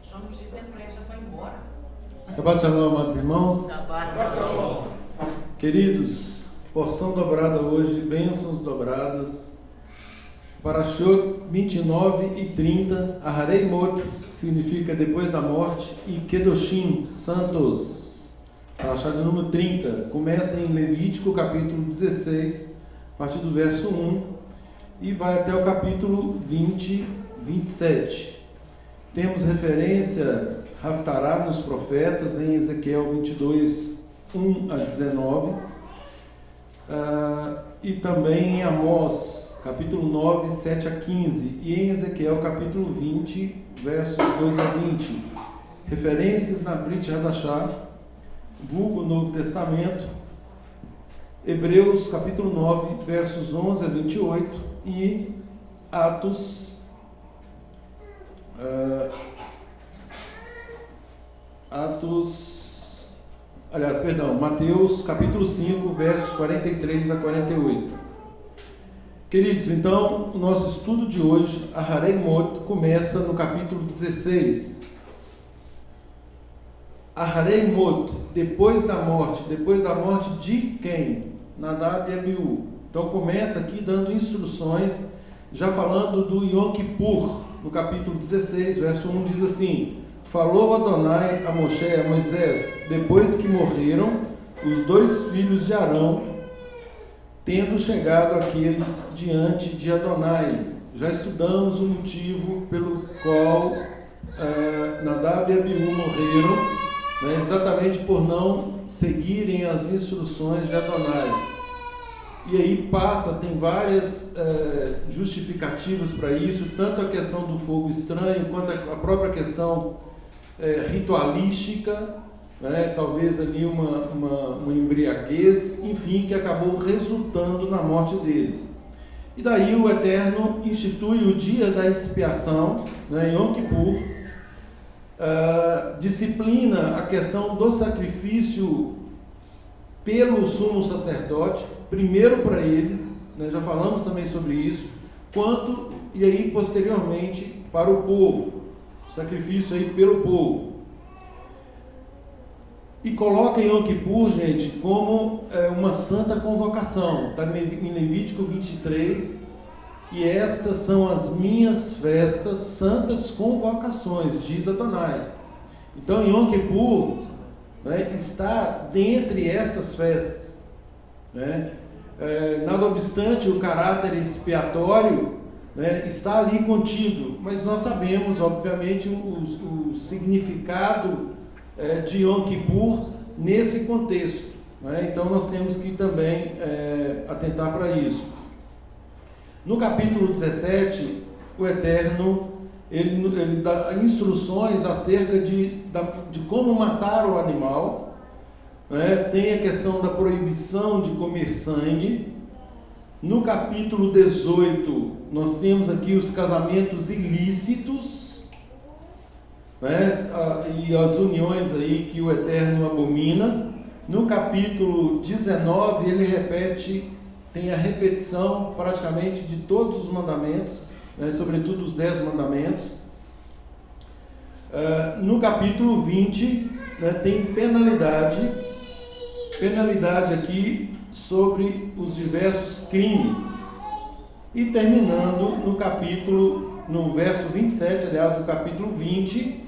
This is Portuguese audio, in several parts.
Só não precisa ter pressa para ir embora. Shabbat Shalom, amados irmãos. Shabbat Shalom. Queridos, porção dobrada hoje, bênçãos dobradas. Parashot 29 e 30, Aharei Mot, significa depois da morte, e Kedoshim, santos. Parashot número 30, começa em Levítico, capítulo 16, a partir do verso 1, e vai até o capítulo 20, 27. Temos referência Haftará nos profetas em Ezequiel 22, 1 a 19, e também em Amós, capítulo 9, 7 a 15, e em Ezequiel, capítulo 20, versos 2 a 20. Referências na Brit Hadashah, vulgo Novo Testamento, Hebreus, capítulo 9, versos 11 a 28, e Mateus, capítulo 5, versos 43 a 48. Queridos, então, o nosso estudo de hoje, Aharei Mot, começa no capítulo 16. Aharei Mot, depois da morte de quem? Nadab e Abiú. Então começa aqui dando instruções, já falando do Yom Kippur, no capítulo 16, verso 1, diz assim: falou Adonai a Moshe e a Moisés, depois que morreram os dois filhos de Arão, tendo chegado aqueles diante de Adonai. Já estudamos o motivo pelo qual Nadab e Abiú morreram, né, exatamente por não seguirem as instruções de Adonai. E aí tem várias justificativas para isso, tanto a questão do fogo estranho, quanto a própria questão ritualística, né, talvez ali uma embriaguez, enfim, que acabou resultando na morte deles. E daí o Eterno institui o dia da expiação, né, Yom Kippur, disciplina a questão do sacrifício pelo sumo sacerdote, primeiro para ele, né, já falamos também sobre isso, e aí posteriormente para o povo, sacrifício aí pelo povo. E coloca em Yom Kippur, gente, como uma santa convocação, está em Levítico 23, e estas são as minhas festas, santas convocações, diz Adonai. Então Yom Kippur, né, está dentre estas festas, né? Nada obstante o caráter expiatório, né, está ali contido, mas nós sabemos obviamente o significado de Yom Kippur nesse contexto, né? Então nós temos que também atentar para isso. No capítulo 17, o Eterno ele dá instruções acerca de como matar o animal, né? Tem a questão da proibição de comer sangue. No capítulo 18, nós temos aqui os casamentos ilícitos, né? E as uniões aí que o Eterno abomina. No capítulo 19, ele tem a repetição praticamente de todos os mandamentos, né? Sobretudo os 10 mandamentos. No capítulo 20, né, tem penalidade aqui sobre os diversos crimes. E terminando no verso 27, aliás, no capítulo 20,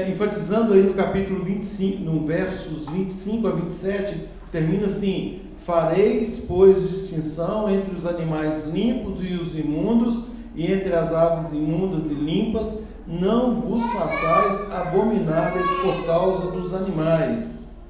enfatizando aí no capítulo 25, no versos 25 a 27, termina assim: fareis, pois, distinção entre os animais limpos e os imundos, e entre as aves imundas e limpas, não vos façais abomináveis por causa dos animais,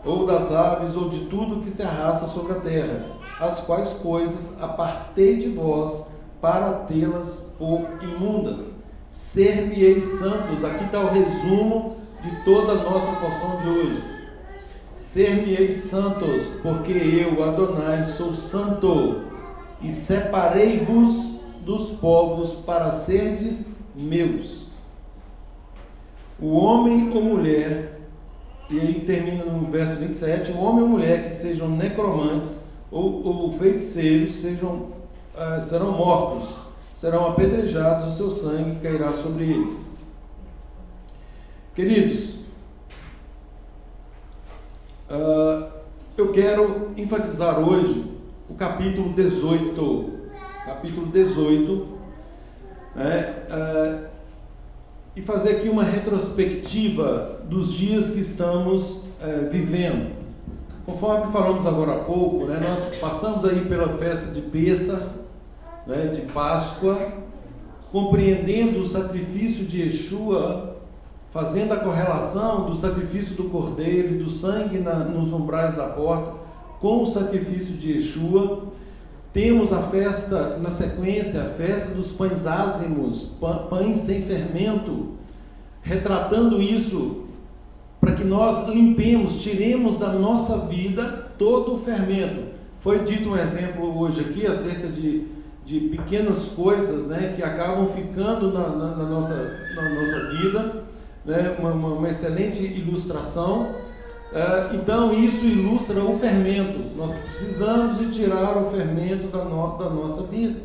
ou das aves, ou de tudo que se arrasta sobre a terra, as quais coisas apartei de vós para tê-las por imundas. Ser-me-eis santos. Aqui está o resumo de toda a nossa porção de hoje. Ser-me-eis santos, porque eu, Adonai, sou santo, e separei-vos dos povos para serdes meus. O homem ou mulher, e aí termina no verso 27, o homem ou mulher que sejam necromantes ou feiticeiros serão mortos, serão apedrejados, o seu sangue cairá sobre eles. Queridos, eu quero enfatizar hoje o capítulo 18. Capítulo 18, e fazer aqui uma retrospectiva dos dias que estamos vivendo. Conforme falamos agora há pouco, nós passamos aí pela festa de Pêssar, de Páscoa, compreendendo o sacrifício de Yeshua, fazendo a correlação do sacrifício do cordeiro e do sangue nos umbrais da porta com o sacrifício de Yeshua. Temos a festa, na sequência, a festa dos pães ázimos, pães sem fermento, retratando isso para que nós limpemos, tiremos da nossa vida todo o fermento. Foi dito um exemplo hoje aqui acerca de pequenas coisas, que acabam ficando na nossa vida, uma excelente ilustração. Então isso ilustra o fermento. Nós precisamos de tirar o fermento da nossa vida,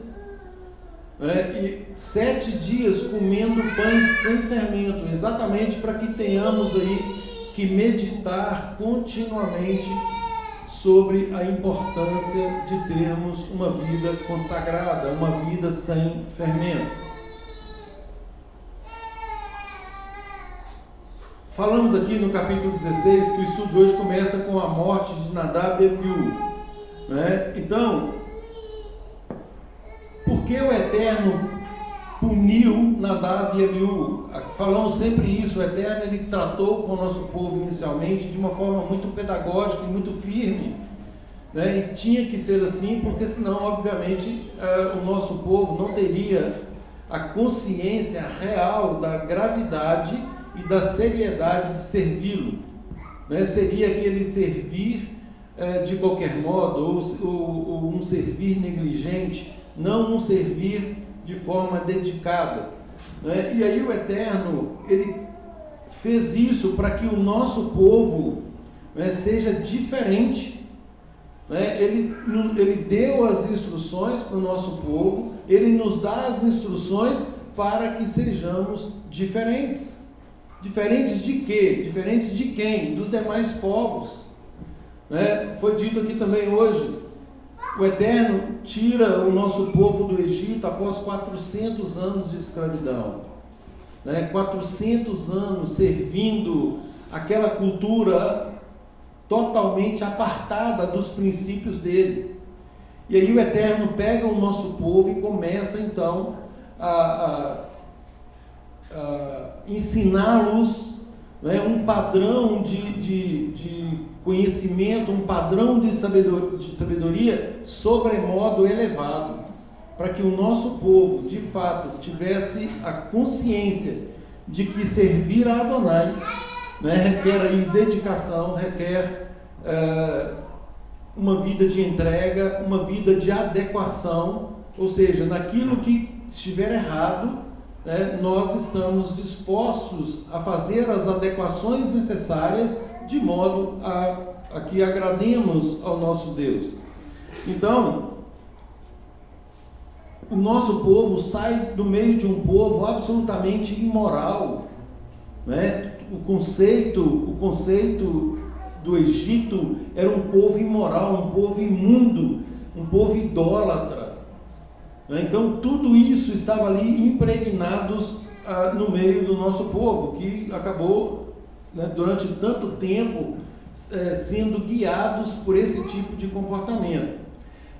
e 7 dias comendo pães sem fermento, exatamente para que tenhamos aí que meditar continuamente sobre a importância de termos uma vida consagrada, uma vida sem fermento. Falamos aqui no capítulo 16 que o estudo de hoje começa com a morte de Nadab e Abiú. Então, por que o Eterno puniu Nadab e Abiú? Falamos sempre isso. O Eterno ele tratou com o nosso povo inicialmente de uma forma muito pedagógica e muito firme, e tinha que ser assim, porque senão, obviamente, o nosso povo não teria a consciência real da gravidade e da seriedade de servi-lo. Seria aquele servir de qualquer modo, ou um servir negligente, não um servir de forma dedicada. E aí o Eterno, ele fez isso para que o nosso povo seja diferente. Ele deu as instruções para o nosso povo, ele nos dá as instruções para que sejamos diferentes. Diferentes de quê? Diferentes de quem? Dos demais povos. Foi dito aqui também hoje, o Eterno tira o nosso povo do Egito após 400 anos de escravidão. 400 anos servindo aquela cultura totalmente apartada dos princípios dele. E aí o Eterno pega o nosso povo e começa então a ensiná-los um padrão de conhecimento, um padrão de sabedoria sobremodo elevado, para que o nosso povo, de fato, tivesse a consciência de que servir a Adonai requer aí dedicação, requer uma vida de entrega, uma vida de adequação, ou seja, naquilo que estiver errado, nós estamos dispostos a fazer as adequações necessárias de modo a que agrademos ao nosso Deus. Então, o nosso povo sai do meio de um povo absolutamente imoral. O conceito do Egito era um povo imoral, um povo imundo, um povo idólatra. Então tudo isso estava ali impregnados no meio do nosso povo, que acabou durante tanto tempo sendo guiados por esse tipo de comportamento.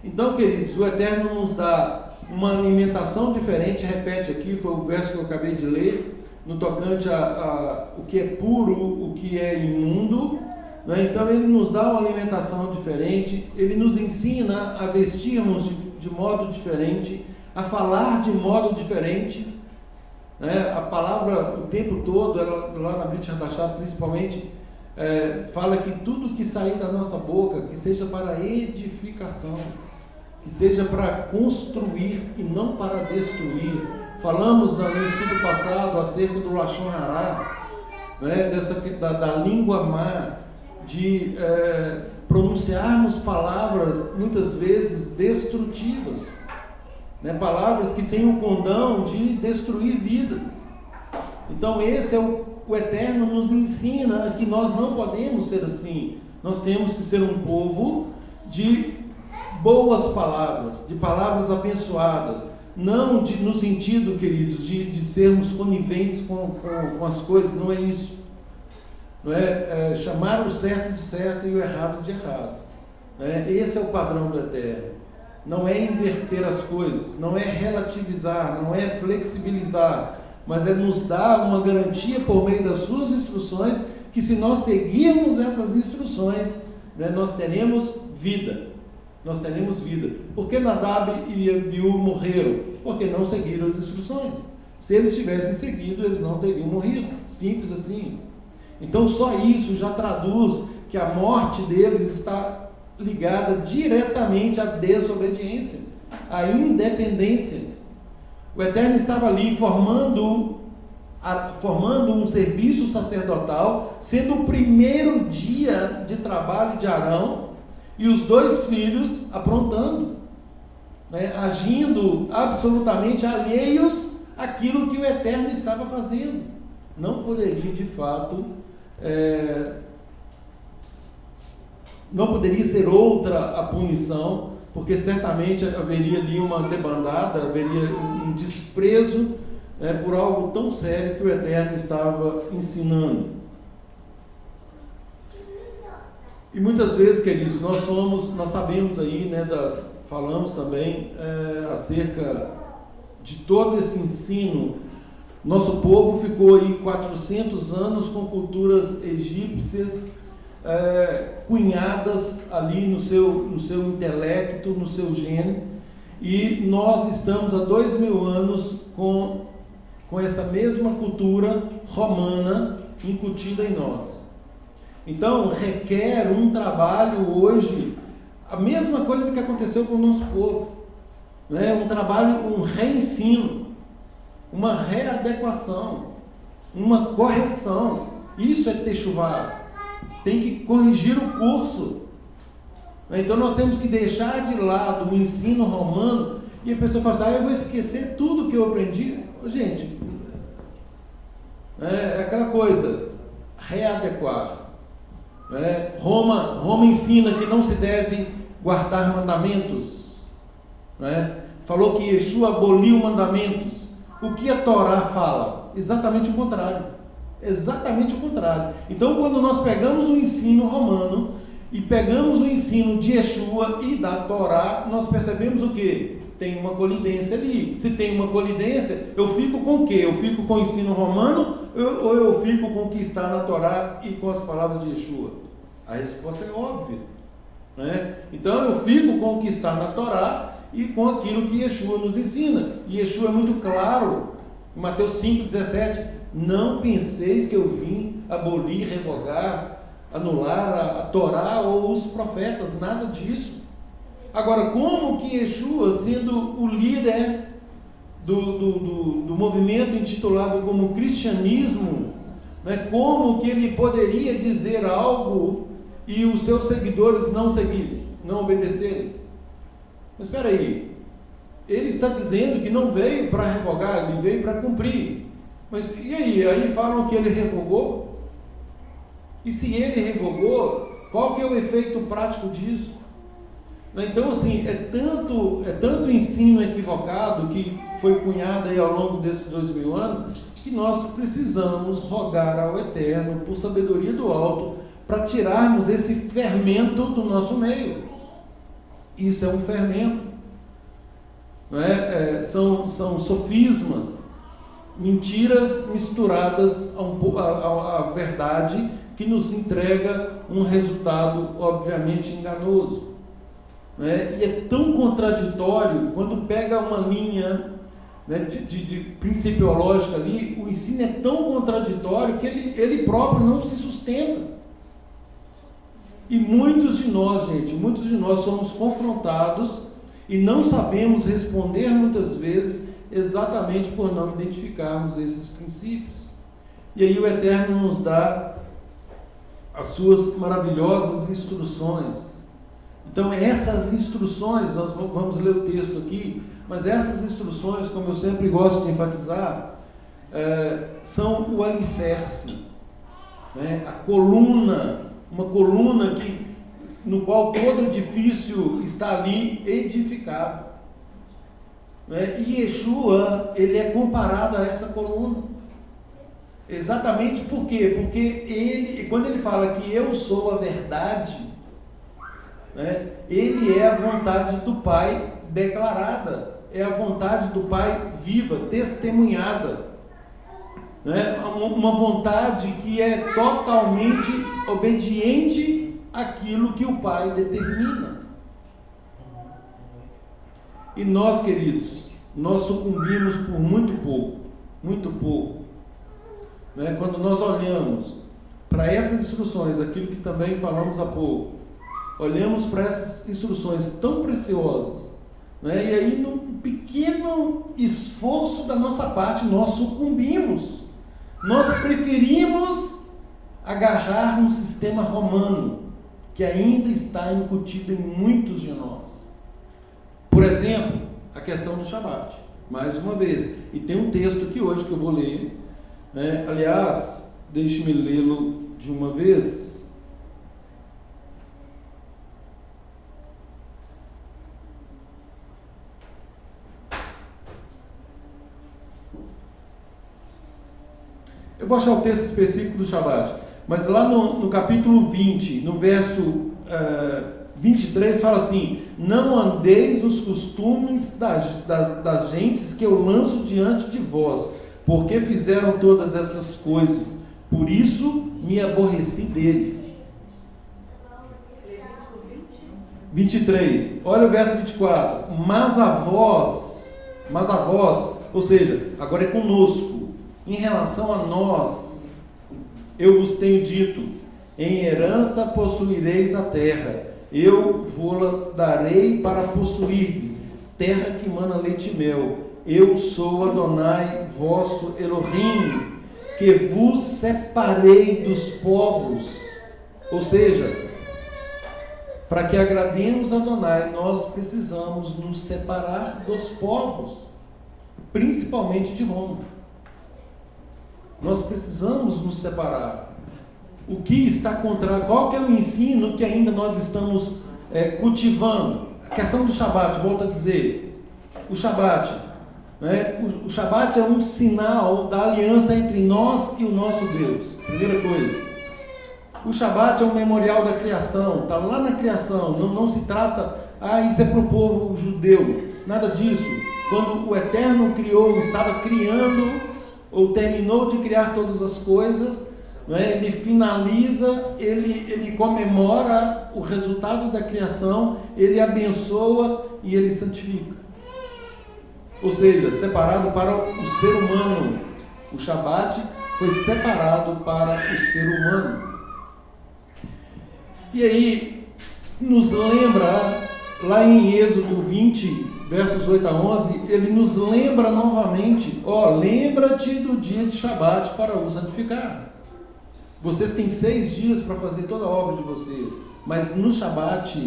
Então, queridos, o Eterno nos dá uma alimentação diferente, repete aqui, foi o verso que eu acabei de ler, no tocante a o que é puro, o que é imundo. Então ele nos dá uma alimentação diferente, ele nos ensina a vestirmos de modo diferente, a falar de modo diferente. A palavra o tempo todo, lá na Brit Hadashah principalmente, fala que tudo que sair da nossa boca, que seja para edificação, que seja para construir e não para destruir. Falamos no estudo passado acerca do Lashon Hará, da língua má, de pronunciarmos palavras muitas vezes destrutivas, palavras que têm o condão de destruir vidas. Então esse é o Eterno nos ensina que nós não podemos ser assim. Nós temos que ser um povo de boas palavras, de palavras abençoadas, não no sentido, queridos, de sermos coniventes com as coisas, não é isso. Não é chamar o certo de certo e o errado de errado. Esse é o padrão do Eterno. Não é inverter as coisas, não é relativizar, não é flexibilizar, mas é nos dar uma garantia por meio das suas instruções, que se nós seguirmos essas instruções, nós teremos vida. Nós teremos vida. Por que Nadab e Abiú morreram? Porque não seguiram as instruções. Se eles tivessem seguido, eles não teriam morrido. Simples assim. Então só isso já traduz que a morte deles está ligada diretamente à desobediência, à independência. O Eterno estava ali formando um serviço sacerdotal, sendo o primeiro dia de trabalho de Arão, e os 2 filhos aprontando, agindo absolutamente alheios àquilo que o Eterno estava fazendo. Não poderia, de fato, não poderia ser outra a punição, porque certamente haveria ali uma debandada, haveria um desprezo por algo tão sério que o Eterno estava ensinando. E muitas vezes, queridos, nós sabemos aí, falamos também acerca de todo esse ensino. Nosso povo ficou aí 400 anos com culturas egípcias cunhadas ali no seu intelecto, no seu gene, e nós estamos há 2000 anos com essa mesma cultura romana incutida em nós. Então requer um trabalho hoje, a mesma coisa que aconteceu com o nosso povo, um trabalho, um reensino, uma readequação, uma correção. Isso é techuvá. Tem que corrigir o curso. Então nós temos que deixar de lado o ensino romano, e a pessoa fala assim: eu vou esquecer tudo que eu aprendi. Gente, é aquela coisa, readequar. Roma ensina que não se deve guardar mandamentos. Falou que Yeshua aboliu mandamentos. O que a Torá fala? Exatamente o contrário. Exatamente o contrário. Então, quando nós pegamos o ensino romano e pegamos o ensino de Yeshua e da Torá, nós percebemos o quê? Tem uma colidência ali. Se tem uma colidência, eu fico com o quê? Eu fico com o ensino romano ou eu fico com o que está na Torá e com as palavras de Yeshua? A resposta é óbvia. Então, eu fico com o que está na Torá e com aquilo que Yeshua nos ensina. E Yeshua é muito claro, em Mateus 5,17: não penseis que eu vim abolir, revogar, anular a Torá ou os profetas, nada disso. Agora, como que Yeshua, sendo o líder do movimento intitulado como cristianismo, como que ele poderia dizer algo e os seus seguidores não seguirem, não obedecerem? Mas espera aí, ele está dizendo que não veio para revogar, ele veio para cumprir. Mas e aí? Aí falam que ele revogou? E se ele revogou, qual que é o efeito prático disso? Então, assim, é tanto ensino equivocado que foi cunhado aí ao longo desses 2000 anos, que nós precisamos rogar ao Eterno, por sabedoria do alto, para tirarmos esse fermento do nosso meio. Isso é um fermento. São sofismas, mentiras misturadas à verdade, que nos entrega um resultado obviamente enganoso. E é tão contraditório, quando pega uma linha de principiológica ali, o ensino é tão contraditório que ele próprio não se sustenta. E muitos de nós somos confrontados e não sabemos responder muitas vezes, exatamente por não identificarmos esses princípios. E aí o Eterno nos dá as suas maravilhosas instruções. Então essas instruções, nós vamos ler o texto aqui, mas essas instruções, como eu sempre gosto de enfatizar, são o alicerce, né? A coluna, uma coluna no qual todo edifício está ali edificado, né? E Yeshua, ele é comparado a essa coluna. Exatamente por quê? Porque quando ele fala que eu sou a verdade, né? Ele é a vontade do Pai declarada, é a vontade do Pai viva, testemunhada, né? Uma vontade que é totalmente obediente àquilo que o Pai determina. E nós, queridos, nós sucumbimos por muito pouco, né? Quando nós olhamos para essas instruções, aquilo que também falamos há pouco, olhamos para essas instruções tão preciosas, né? E aí, num pequeno esforço da nossa parte, nós sucumbimos. Nós preferimos agarrar um sistema romano que ainda está incutido em muitos de nós. Por exemplo, a questão do Shabat, mais uma vez. E tem um texto aqui hoje que eu vou ler, né? Aliás, deixe-me lê-lo de uma vez. Eu vou achar o texto específico do Shabat, mas lá no capítulo 20, no verso 23, fala assim: não andeis nos costumes das gentes que eu lanço diante de vós, porque fizeram todas essas coisas, por isso me aborreci deles. 23, olha o verso 24: mas a vós, ou seja, agora é conosco, em relação a nós, eu vos tenho dito: em herança possuireis a terra, eu vou-la darei para possuirdes, terra que mana leite e mel. Eu sou Adonai, vosso Elohim, que vos separei dos povos. Ou seja, para que agrademos a Adonai, nós precisamos nos separar dos povos, principalmente de Roma. Nós precisamos nos separar. O que está contrário? Qual que é o ensino que ainda nós estamos cultivando? A questão do Shabat, volto a dizer, o Shabat, né? O Shabat é um sinal da aliança entre nós e o nosso Deus. Primeira coisa. O Shabat é um memorial da criação, está lá na criação. Não se trata, isso é para o povo judeu. Nada disso. Quando o Eterno criou, estava criando, ou terminou de criar todas as coisas, né? Ele finaliza, ele comemora o resultado da criação, ele abençoa e ele santifica. Ou seja, separado para o ser humano. O Shabat foi separado para o ser humano. E aí, nos lembra, lá em Êxodo 20, versos 8 a 11, ele nos lembra novamente: lembra-te do dia de Shabat para o santificar. Vocês têm 6 dias para fazer toda a obra de vocês, mas no Shabat,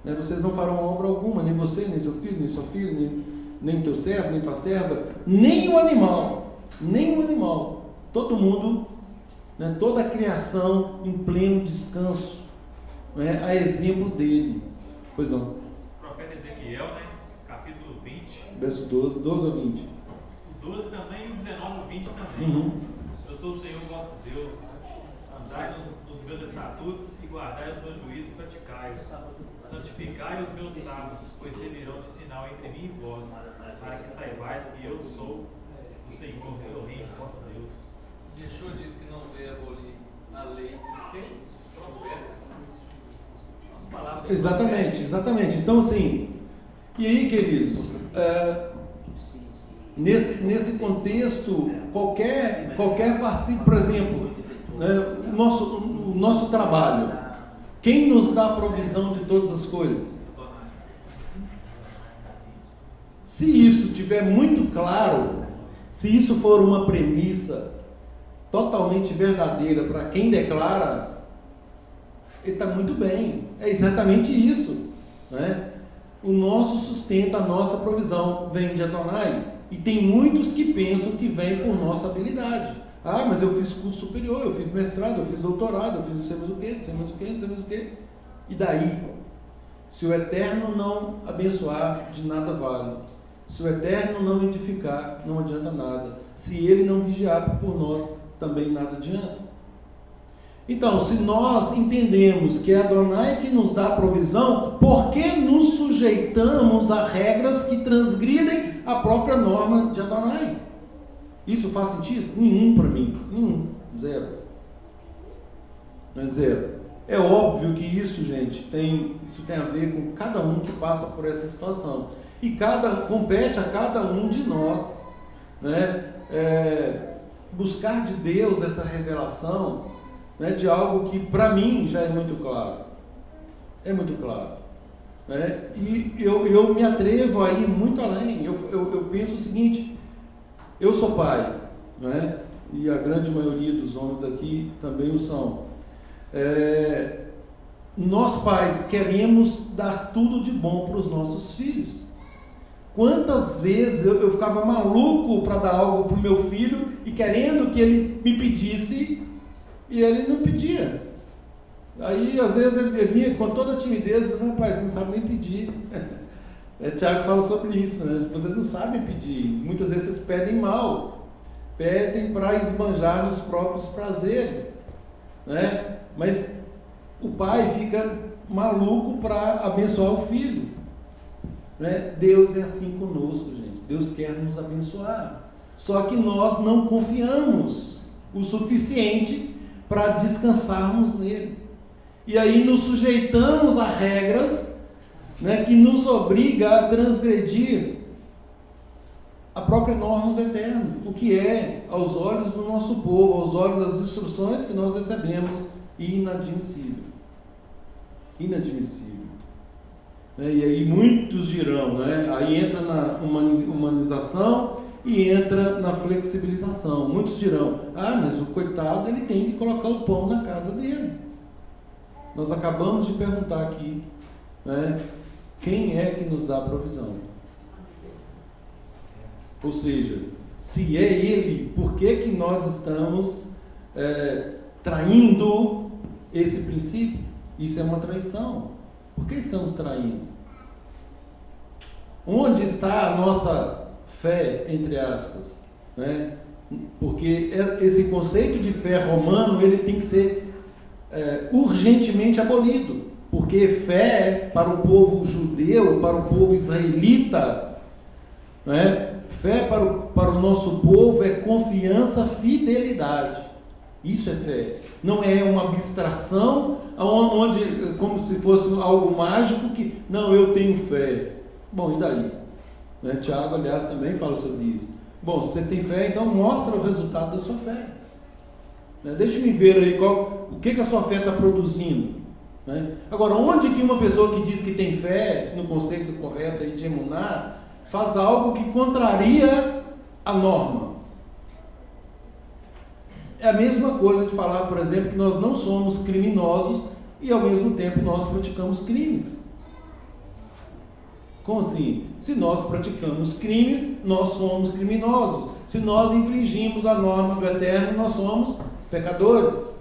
né, vocês não farão obra alguma, nem você, nem seu filho, nem sua filha, nem teu servo, nem tua serva, nem o animal, todo mundo, né, toda a criação em pleno descanso, né, a exemplo dele. Pois não. O profeta Ezequiel, né? Capítulo 20. Verso 12 ou 20. O 12 também e o 19 e o 20 também. Eu sou o Senhor vosso Deus. Andai nos meus estatutos e guardai os meus juízos e praticai-os. Santificai os meus sábados, pois servirão de sinal entre mim e vós, para que saibais que eu sou o Senhor, Elohim, vosso Deus. Yeshua disse que não veio abolir a lei de quem? Os profetas. As palavras. Exatamente. Então, assim, e aí, queridos, nesse contexto, qualquer vacilo, por exemplo, né, o nosso trabalho, quem nos dá a provisão de todas as coisas? Se isso estiver muito claro, se isso for uma premissa totalmente verdadeira para quem declara, ele está muito bem. É exatamente isso, né? O nosso sustento, a nossa provisão vem de Adonai. E tem muitos que pensam que vem por nossa habilidade. Ah, mas eu fiz curso superior, eu fiz mestrado, eu fiz doutorado, eu fiz não sei mais o quê, não sei mais o quê, não sei mais o quê. E daí? Se o Eterno não abençoar, de nada vale. Se o Eterno não edificar, não adianta nada. Se Ele não vigiar por nós, também nada adianta. Então, se nós entendemos que é Adonai que nos dá a provisão, por que nos sujeitamos a regras que transgridem a própria norma de Adonai? Isso faz sentido? Nenhum para mim. Nenhum. Zero. Não é zero. É óbvio que isso, gente, isso tem a ver com cada um que passa por essa situação. E compete a cada um de nós, né, buscar de Deus essa revelação, né, de algo que para mim já é muito claro. É muito claro. Né? E eu me atrevo a ir muito além. Eu penso o seguinte: eu sou pai, né? E a grande maioria dos homens aqui também o são. Nós pais queremos dar tudo de bom para os nossos filhos. Quantas vezes eu ficava maluco para dar algo para o meu filho e querendo que ele me pedisse e ele não pedia. Aí às vezes ele vinha com toda a timidez e falava: rapaz, você não sabe nem pedir. Tiago fala sobre isso, né? Vocês não sabem pedir. Muitas vezes vocês pedem mal, pedem para esbanjar nos próprios prazeres, né? Mas o pai fica maluco para abençoar o filho, né? Deus é assim conosco, gente. Deus quer nos abençoar, só que nós não confiamos o suficiente para descansarmos nele, e aí nos sujeitamos a regras, né, que nos obriga a transgredir a própria norma do Eterno, o que é, aos olhos do nosso povo, aos olhos das instruções que nós recebemos, inadmissível. Inadmissível. E aí muitos dirão, né, aí entra na humanização e entra na flexibilização. Muitos dirão: ah, mas o coitado, ele tem que colocar o pão na casa dele. Nós acabamos de perguntar aqui, né, quem é que nos dá a provisão? Ou seja, se é Ele, por que nós estamos traindo esse princípio? Isso é uma traição. Por que estamos traindo? Onde está a nossa fé, entre aspas? Né? Porque esse conceito de fé romano, ele tem que ser urgentemente abolido. Porque fé para o povo judeu, para o povo israelita, né? Fé para o nosso povo é confiança, fidelidade. Isso é fé. Não é uma abstração, onde, como se fosse algo mágico, que, não, eu tenho fé. Bom, e daí? Né? Tiago, aliás, também fala sobre isso. Bom, se você tem fé, então mostra o resultado da sua fé. Né? Deixa-me ver aí o que a sua fé está produzindo. Né? Agora, onde que uma pessoa que diz que tem fé, no conceito correto aí de emuná, faz algo que contraria a norma? É a mesma coisa de falar, por exemplo, que nós não somos criminosos e ao mesmo tempo nós praticamos crimes. Como assim? Se nós praticamos crimes, nós somos criminosos. Se nós infringimos a norma do Eterno, nós somos pecadores.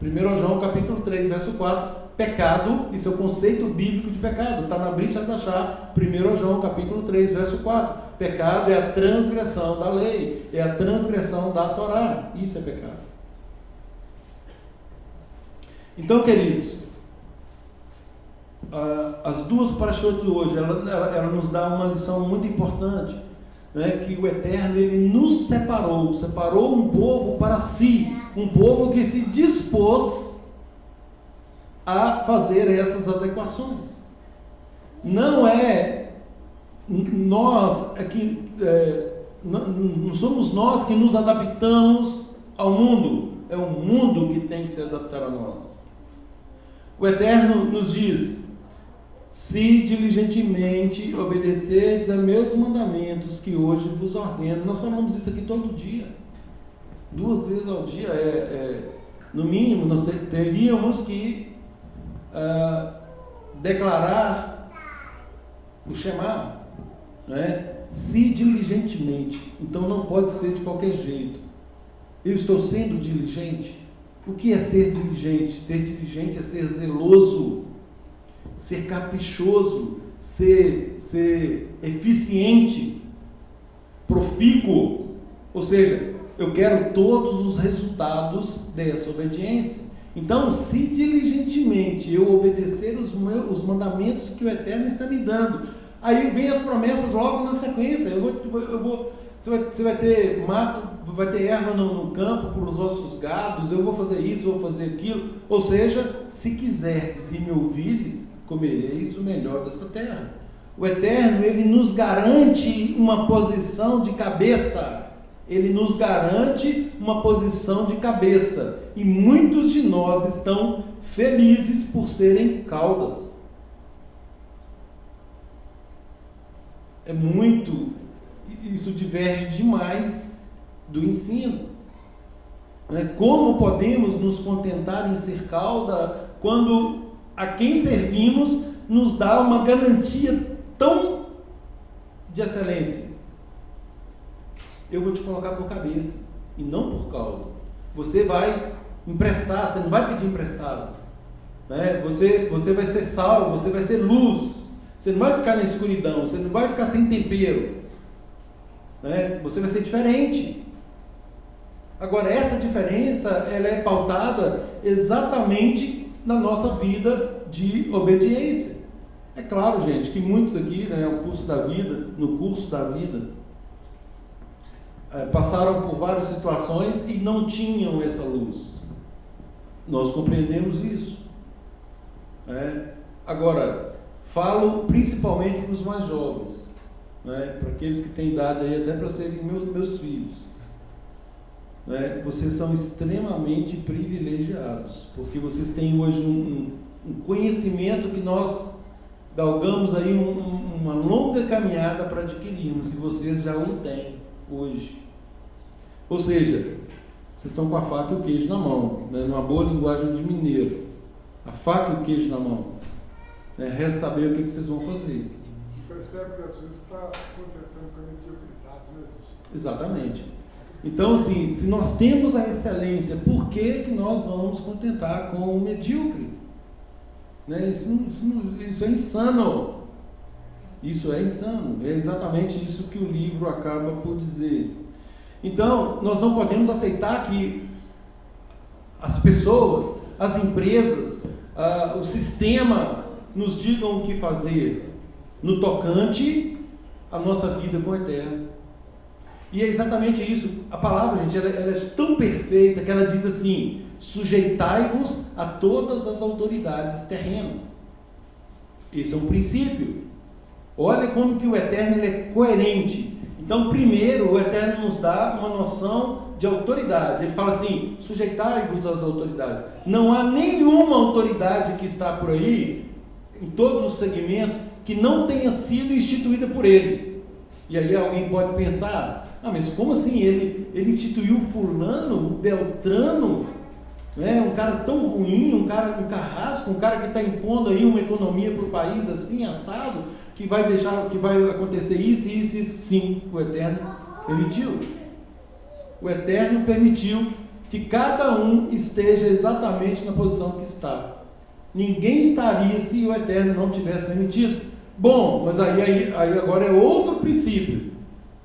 1 João capítulo 3, verso 4, pecado, isso é o conceito bíblico de pecado, está na Brit Hadashah, 1 João capítulo 3, verso 4. Pecado é a transgressão da lei, é a transgressão da Torá. Isso é pecado. Então, queridos, as duas parashot de hoje, ela nos dá uma lição muito importante, né? Que o Eterno, ele nos separou um povo para si, um povo que se dispôs a fazer essas adequações. Não é nós aqui, não somos nós que nos adaptamos ao mundo, é o mundo que tem que se adaptar a nós. O Eterno nos diz: se diligentemente obedecerdes a meus mandamentos que hoje vos ordeno. Nós falamos isso aqui todo dia, 2 vezes ao dia, no mínimo nós teríamos que declarar o Shema, né? se diligentemente. Então não pode ser de qualquer jeito. Eu estou sendo diligente? O que é ser diligente? Ser diligente é ser zeloso, ser caprichoso, ser eficiente, profícuo. Ou seja, eu quero todos os resultados dessa obediência. Então, se diligentemente eu obedecer os mandamentos que o Eterno está me dando, aí vem as promessas logo na sequência. Você vai ter mato, vai ter erva no campo para os vossos gados, eu vou fazer isso, vou fazer aquilo. Ou seja, se quiserdes e me ouvires, comereis o melhor desta terra. O Eterno, ele nos garante uma posição de cabeça. Ele nos garante uma posição de cabeça. E muitos de nós estão felizes por serem caudas. É muito... Isso diverge demais do ensino. Como podemos nos contentar em ser cauda quando a quem servimos nos dá uma garantia tão de excelência? Eu vou te colocar por cabeça e não por cauda. Você vai emprestar, você não vai pedir emprestado. Você vai ser sal, você vai ser luz. Você não vai ficar na escuridão, você não vai ficar sem tempero. Você vai ser diferente. Agora, essa diferença, ela é pautada exatamente na nossa vida de obediência. É claro, gente, que muitos aqui, no curso da vida, passaram por várias situações e não tinham essa luz. Nós compreendemos isso. Agora, falo principalmente para os mais jovens, para aqueles que têm idade aí até para serem meus filhos. Vocês são extremamente privilegiados, porque vocês têm hoje um conhecimento que nós galgamos aí uma longa caminhada para adquirirmos, e vocês já o têm hoje. Ou seja, vocês estão com a faca e o queijo na mão, numa boa linguagem de mineiro, a faca e o queijo na mão. Resta saber o que vocês vão fazer. Você percebe que às vezes está contentando com a mediocridade, né, Deus? Exatamente. Então, assim, se nós temos a excelência, por que nós vamos contentar com o medíocre? Isso é insano. Isso é insano. É exatamente isso que o livro acaba por dizer. Então, nós não podemos aceitar que as pessoas, as empresas, o sistema nos digam o que fazer no tocante à nossa vida com o Eterno. E é exatamente isso. A palavra, gente, ela é tão perfeita que ela diz assim: sujeitai-vos a todas as autoridades terrenas. Esse é um princípio. Olha como que o Eterno ele é coerente. Então, primeiro, o Eterno nos dá uma noção de autoridade. Ele fala assim: sujeitai-vos às autoridades. Não há nenhuma autoridade que está por aí, em todos os segmentos, que não tenha sido instituída por ele. E aí alguém pode pensar: mas como assim? Ele instituiu fulano, Beltrano, um cara tão ruim, um carrasco, um cara que está impondo aí uma economia para o país assim, assado, que vai acontecer isso e isso, isso. Sim, o Eterno permitiu. O Eterno permitiu que cada um esteja exatamente na posição que está. Ninguém estaria se o Eterno não tivesse permitido. Bom, mas aí agora é outro princípio.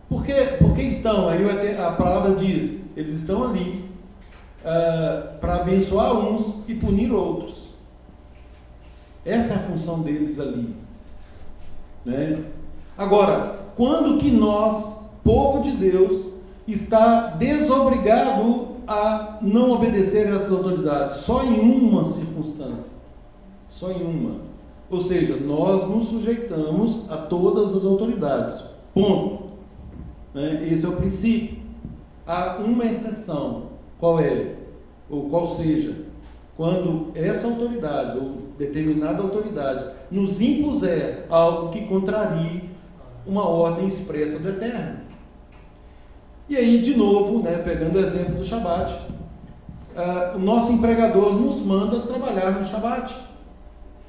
Por que estão? Aí a palavra diz: eles estão ali para abençoar uns e punir outros. Essa é a função deles ali. Agora, quando que nós, povo de Deus, está desobrigado a não obedecer a essas autoridades? Só em uma circunstância. Só em uma. Ou seja, nós nos sujeitamos a todas as autoridades. Ponto. Esse é o princípio. Há uma exceção. Qual é? Ou qual seja, quando essa autoridade ou determinada autoridade nos impuser algo que contrarie uma ordem expressa do Eterno. E aí, de novo, pegando o exemplo do Shabat, o nosso empregador nos manda trabalhar no Shabat.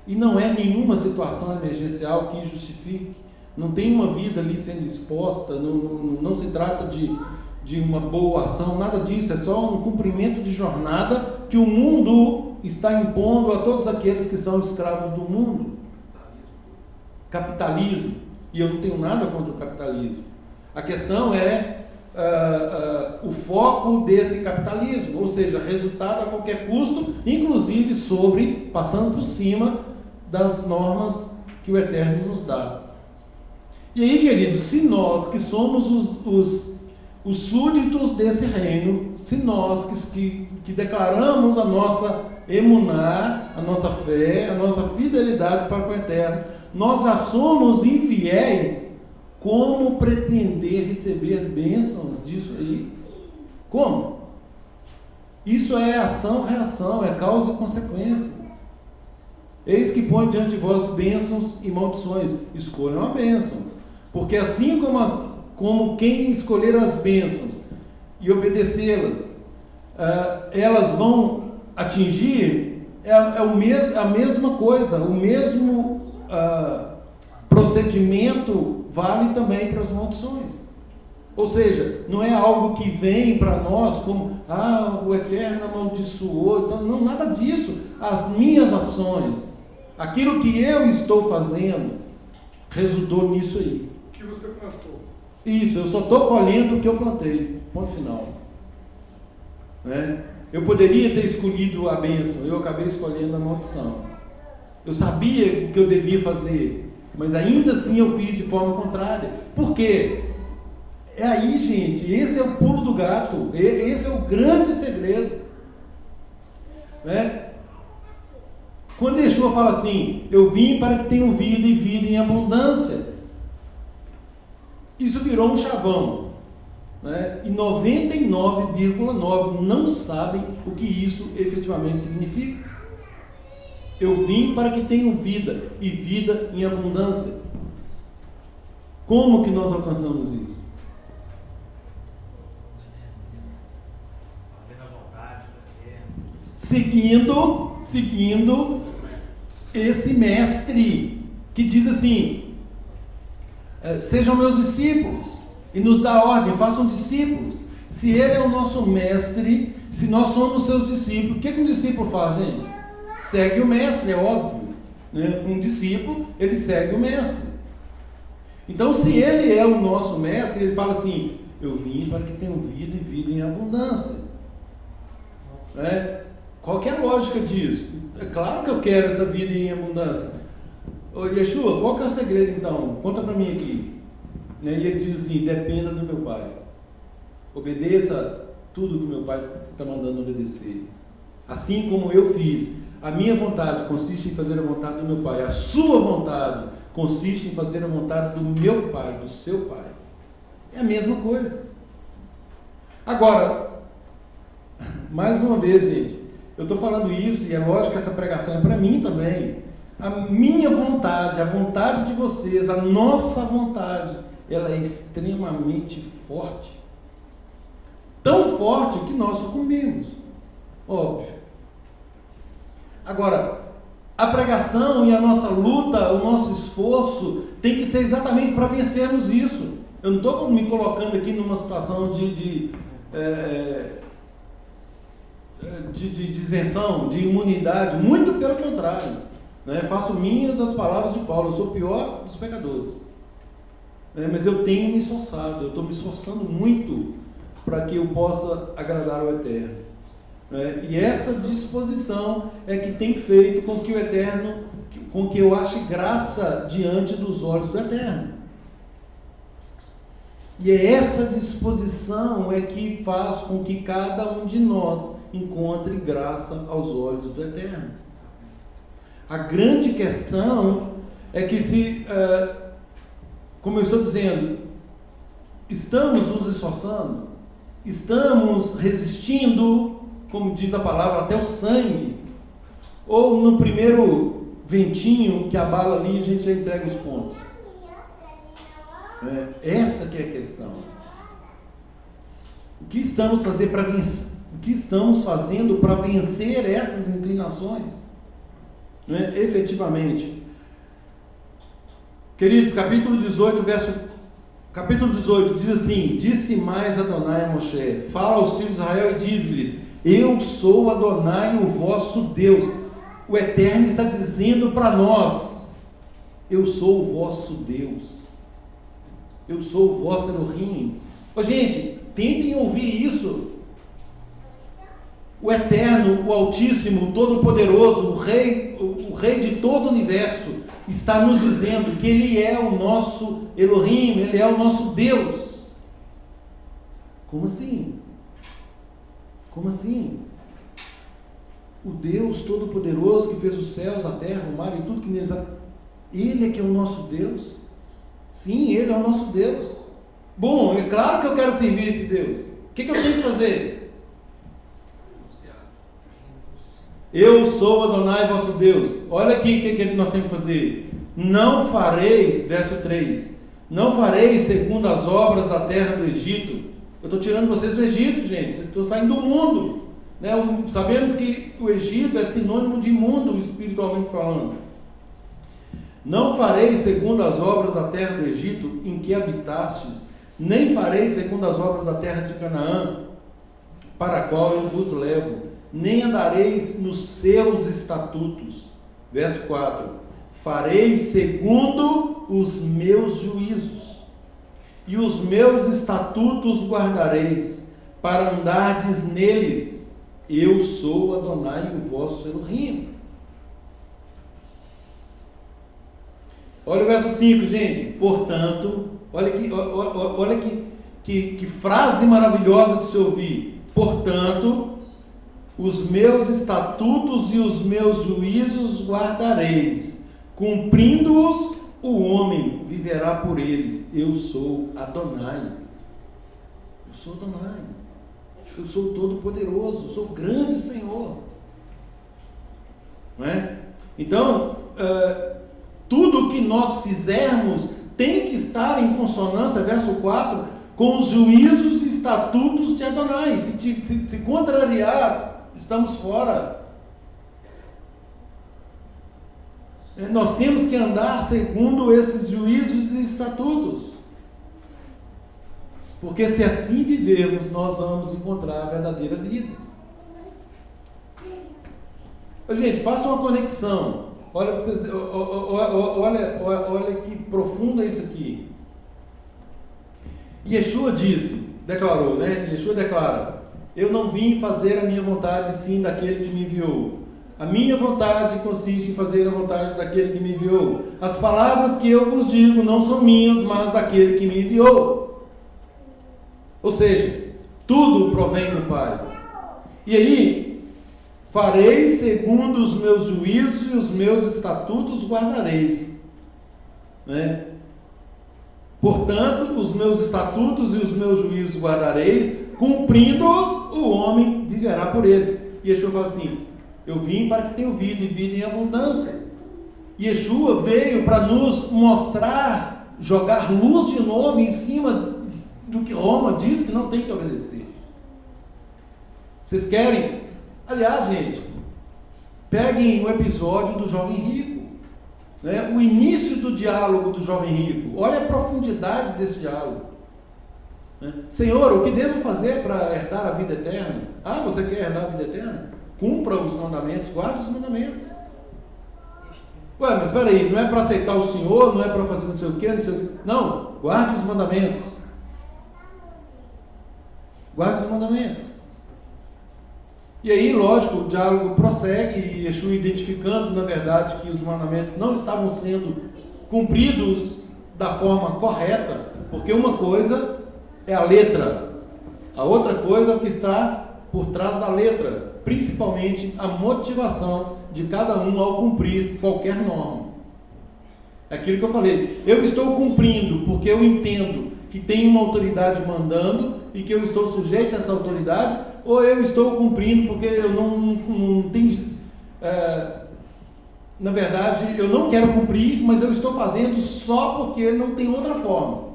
E não é nenhuma situação emergencial que justifique não tem uma vida ali sendo exposta, não se trata de uma boa ação, nada disso, é só um cumprimento de jornada que o mundo está impondo a todos aqueles que são escravos do mundo. Capitalismo. E eu não tenho nada contra o capitalismo. A questão é o foco desse capitalismo, ou seja, resultado a qualquer custo, inclusive passando por cima das normas que o Eterno nos dá. E aí, queridos, se nós que somos os súditos desse reino, se nós que declaramos a nossa emuná, a nossa fé, a nossa fidelidade para com o Eterno, nós já somos infiéis, como pretender receber bênçãos disso aí? Como? Isso é ação-reação, é causa e consequência. Eis que põe diante de vós bênçãos e maldições. Escolham a bênção. Porque assim como quem escolher as bênçãos e obedecê-las, elas vão atingir, a mesma coisa, o mesmo procedimento vale também para as maldições. Ou seja, não é algo que vem para nós como, o Eterno amaldiçoou, então, não, nada disso. As minhas ações, aquilo que eu estou fazendo, resultou nisso aí. O que você plantou? Isso, eu só estou colhendo o que eu plantei, ponto final. Né? Eu poderia ter escolhido a bênção, eu acabei escolhendo a maldição. Eu sabia o que eu devia fazer, mas ainda assim eu fiz de forma contrária. Por quê? É aí, gente, esse é o pulo do gato, esse é o grande segredo. Né? Quando Yeshua fala assim, eu vim para que tenham vida e vida em abundância, isso virou um chavão. Né? E 99,9% não sabem o que isso efetivamente significa. Eu vim para que tenham vida, e vida em abundância. Como que nós alcançamos isso? Fazendo a vontade do Eterno. Seguindo esse mestre, que diz assim, sejam meus discípulos, e nos dá ordem, façam discípulos. Se ele é o nosso mestre, se nós somos seus discípulos, o que um discípulo faz, gente? Segue o mestre, é óbvio. Né? Um discípulo, ele segue o mestre. Então, se ele é o nosso mestre, ele fala assim, eu vim para que tenham vida e vida em abundância. Né? Qual que é a lógica disso? É claro que eu quero essa vida em abundância. Ô, Yeshua, qual que é o segredo então? Conta para mim aqui. Né? E ele diz assim, dependa do meu Pai. Obedeça tudo que o meu Pai está mandando obedecer. Assim como eu fiz. A minha vontade consiste em fazer a vontade do meu Pai. A sua vontade consiste em fazer a vontade do meu Pai, do seu Pai. É a mesma coisa. Agora, mais uma vez, gente, eu estou falando isso, e é lógico que essa pregação é para mim também. A minha vontade, a vontade de vocês, a nossa vontade, ela é extremamente forte. Tão forte que nós sucumbimos. Óbvio. Agora, a pregação e a nossa luta, o nosso esforço, tem que ser exatamente para vencermos isso. Eu não estou me colocando aqui numa situação de isenção, de imunidade, muito pelo contrário. Né? Faço minhas as palavras de Paulo, eu sou o pior dos pecadores. Mas eu tenho me esforçado, eu estou me esforçando muito para que eu possa agradar ao Eterno. E essa disposição é que tem feito com que o Eterno, com que eu ache graça diante dos olhos do Eterno. E é essa disposição é que faz com que cada um de nós encontre graça aos olhos do Eterno. A grande questão é que como eu estou dizendo, estamos nos esforçando, estamos resistindo, como diz a palavra, até o sangue, ou no primeiro ventinho que abala ali, a gente já entrega os pontos. Essa que é a questão. O que estamos fazendo para vencer? O que estamos fazendo para vencer essas inclinações? Efetivamente, Queridos, capítulo 18 diz assim: disse mais Adonai a Moshe, fala aos filhos de Israel e diz-lhes: eu sou Adonai, o vosso Deus. O Eterno está dizendo para nós: eu sou o vosso Deus, eu sou o vosso Elohim. Ô, gente, tentem ouvir isso. O Eterno, o Altíssimo, o Todo-Poderoso, o Rei de todo o universo, está nos dizendo que Ele é o nosso Elohim, Ele é o nosso Deus. Como assim? Como assim? O Deus Todo-Poderoso que fez os céus, a terra, o mar e tudo que neles há, Ele é que é o nosso Deus? Sim, Ele é o nosso Deus. Bom, é claro que eu quero servir esse Deus. O que eu tenho que fazer? Eu sou Adonai vosso Deus. Olha aqui o que nós temos que fazer. Não fareis, verso 3, não fareis segundo as obras da terra do Egito. Eu estou tirando vocês do Egito, gente. Estou saindo do mundo, né? Sabemos que o Egito é sinônimo de mundo, espiritualmente falando. Não fareis segundo as obras da terra do Egito em que habitastes, nem fareis segundo as obras da terra de Canaã, para a qual eu vos levo, nem andareis nos seus estatutos. Verso 4: fareis segundo os meus juízos, e os meus estatutos guardareis, para andardes neles. Eu sou Adonai, o vosso Elohim. Olha o verso 5, gente. Portanto, olha que frase maravilhosa de se ouvir. Portanto, os meus estatutos e os meus juízos guardareis, cumprindo-os, o homem viverá por eles. Eu sou Adonai. Eu sou Adonai. Eu sou o Todo-Poderoso. Eu sou o grande Senhor. Não é? Então, tudo o que nós fizermos tem que estar em consonância, verso 4, com os juízos e estatutos de Adonai. Se contrariar, estamos fora. Nós temos que andar segundo esses juízos e estatutos, porque se assim vivermos, nós vamos encontrar a verdadeira vida. Gente, faça uma conexão. Olha que profundo é isso aqui. Yeshua declarou, né? Yeshua declara: eu não vim fazer a minha vontade, sim daquele que me enviou. A minha vontade consiste em fazer a vontade daquele que me enviou. As palavras que eu vos digo não são minhas, mas daquele que me enviou. Ou seja, tudo provém do Pai. E aí, fareis segundo os meus juízos e os meus estatutos guardareis. Né? Portanto, os meus estatutos e os meus juízos guardareis, cumprindo-os, o homem viverá por eles. E Yeshua fala assim: eu vim para que tenham vida e vida em abundância. Yeshua veio para nos mostrar, jogar luz de novo em cima do que Roma diz que não tem que obedecer. Vocês querem? Aliás, gente, peguem o episódio do jovem rico, né? O início do diálogo do jovem rico. Olha a profundidade desse diálogo. Senhor, o que devo fazer para herdar a vida eterna? Ah, você quer herdar a vida eterna? Cumpra os mandamentos, guarde os mandamentos. Ué, mas espera aí, não é para aceitar o Senhor, não é para fazer não sei o quê, não sei o quê. Não, guarde os mandamentos. Guarde os mandamentos. E aí, lógico, o diálogo prossegue, e Yeshua identificando, na verdade, que os mandamentos não estavam sendo cumpridos da forma correta, porque uma coisa é a letra, a outra coisa é o que está por trás da letra, principalmente a motivação de cada um ao cumprir qualquer norma. É aquilo que eu falei: eu estou cumprindo porque eu entendo que tem uma autoridade mandando e que eu estou sujeito a essa autoridade, ou eu estou cumprindo porque eu não tenho... na verdade, eu não quero cumprir, mas eu estou fazendo só porque não tem outra forma.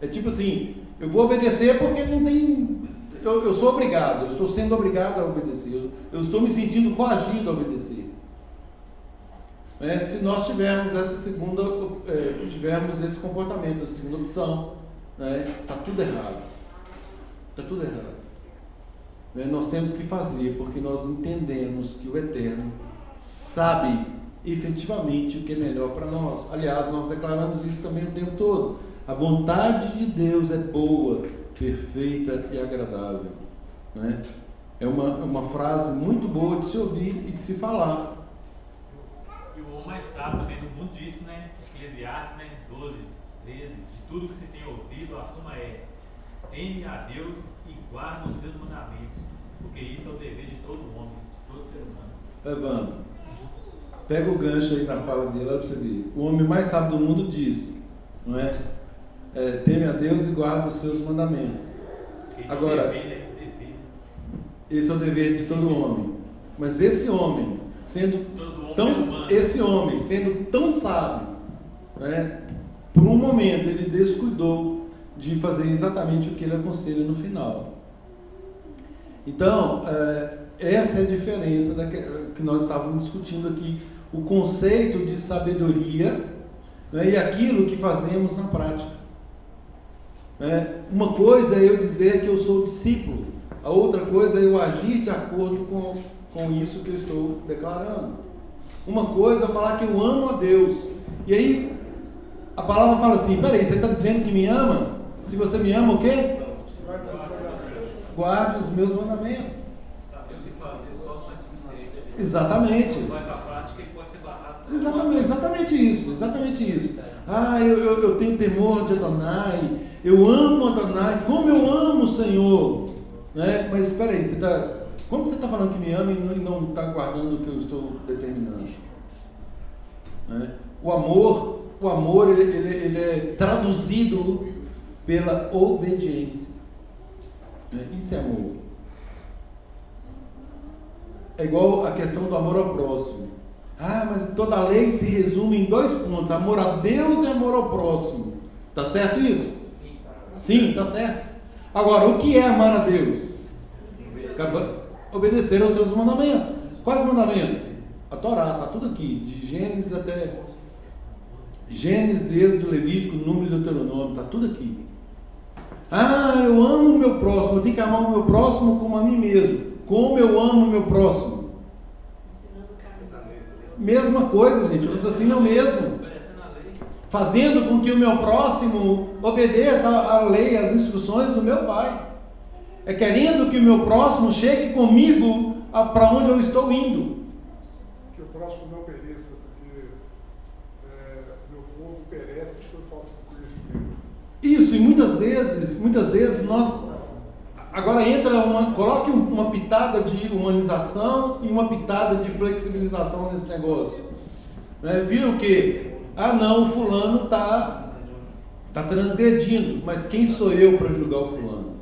É tipo assim: eu vou obedecer porque não tem... Eu sou obrigado, eu estou sendo obrigado a obedecer, eu estou me sentindo coagido a obedecer. né, se nós tivermos tivermos esse comportamento, a segunda opção, né, tá tudo errado. Está tudo errado. Né? Nós temos que fazer porque nós entendemos que o Eterno sabe efetivamente o que é melhor para nós. Aliás, nós declaramos isso também o tempo todo. A vontade de Deus é boa, perfeita e agradável. Né? É uma frase muito boa de se ouvir e de se falar. E o homem mais sábio também do mundo disse, né? Eclesiastes, né? 12, 13. De tudo que se tem ouvido, a suma é: teme a Deus e guarda os seus mandamentos, porque isso é o dever de todo homem, de todo ser humano. Evandro, pega o gancho aí na fala dele, olha para você ver. O homem mais sábio do mundo diz, não é? Teme a Deus e guarda os seus mandamentos. Esse Agora, é o dever, né? esse é o dever de todo homem. Mas esse homem, sendo tão sábio, né, por um momento ele descuidou de fazer exatamente o que ele aconselha no final. Então, essa é a diferença que nós estávamos discutindo aqui, o conceito de sabedoria, né, e aquilo que fazemos na prática. Uma coisa é eu dizer que eu sou discípulo, a outra coisa é eu agir de acordo com isso que eu estou declarando. Uma coisa é eu falar que eu amo a Deus, e aí a palavra fala assim: peraí, você está dizendo que me ama? Se você me ama, o quê? Guarde os meus mandamentos. Saber o que fazer só não é suficiente. Exatamente. Vai para a prática e pode ser barrado. Exatamente isso. Eu tenho temor de Adonai, eu amo Adonai, como eu amo o Senhor. Né? Mas espera aí, como você está falando que me ama e não está guardando o que eu estou determinando? Né? O amor ele é traduzido pela obediência. Né? Isso é amor. É igual a questão do amor ao próximo. Mas toda a lei se resume em 2 pontos: amor a Deus e amor ao próximo. Tá certo isso? Sim, tá certo. Agora, o que é amar a Deus? Obedecer aos seus mandamentos. Quais mandamentos? A Torá, está tudo aqui, de Gênesis até Gênesis, Êxodo, Levítico, Número e Deuteronômio, está tudo aqui. Eu amo o meu próximo, eu tenho que amar o meu próximo como a mim mesmo. Como eu amo o meu próximo? Mesma coisa, gente, o raciocínio é o mesmo. Fazendo com que o meu próximo obedeça à lei, às instruções do meu Pai. É querendo que o meu próximo chegue comigo para onde eu estou indo. Que o próximo não pereça, porque meu povo perece por falta de conhecimento. Isso, e muitas vezes nós... Agora coloque uma pitada de humanização e uma pitada de flexibilização nesse negócio. Vira o quê? O fulano está transgredindo, mas quem sou eu para julgar o fulano?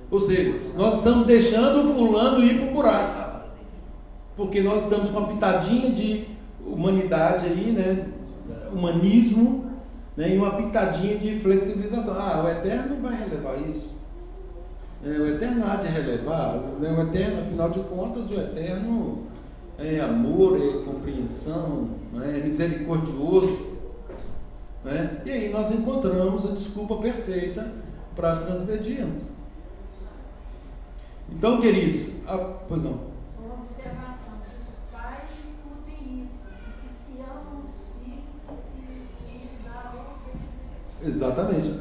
Ou seja, nós estamos deixando o fulano ir para o buraco, porque nós estamos com uma pitadinha de humanidade aí, né? Humanismo, né? E uma pitadinha de flexibilização. O Eterno vai relevar isso. O Eterno há de relevar. O Eterno, afinal de contas, o Eterno é amor, é compreensão, é misericordioso. Né? E aí nós encontramos a desculpa perfeita para transgredirmos. Então, queridos, pois não. Uma observação: que os pais escutem isso, que se amam os filhos e se os filhos amam. Exatamente.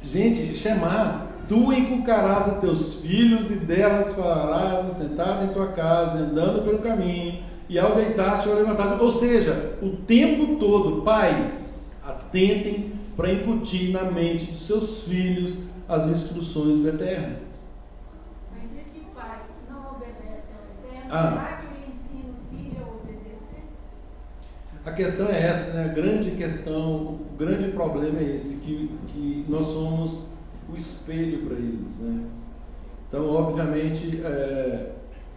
Gente, Shemá: tu inculcarás a teus filhos e delas falarás assentado em tua casa, andando pelo caminho, e ao deitar-te ou levantar. Ou seja, o tempo todo, pais, atentem para incutir na mente dos seus filhos as instruções do Eterno. Mas se esse pai não obedece ao Eterno, será que ele ensina o filho a obedecer? A questão é essa, né? A grande questão, o grande problema é esse, que nós somos o espelho para eles, né? Então, obviamente,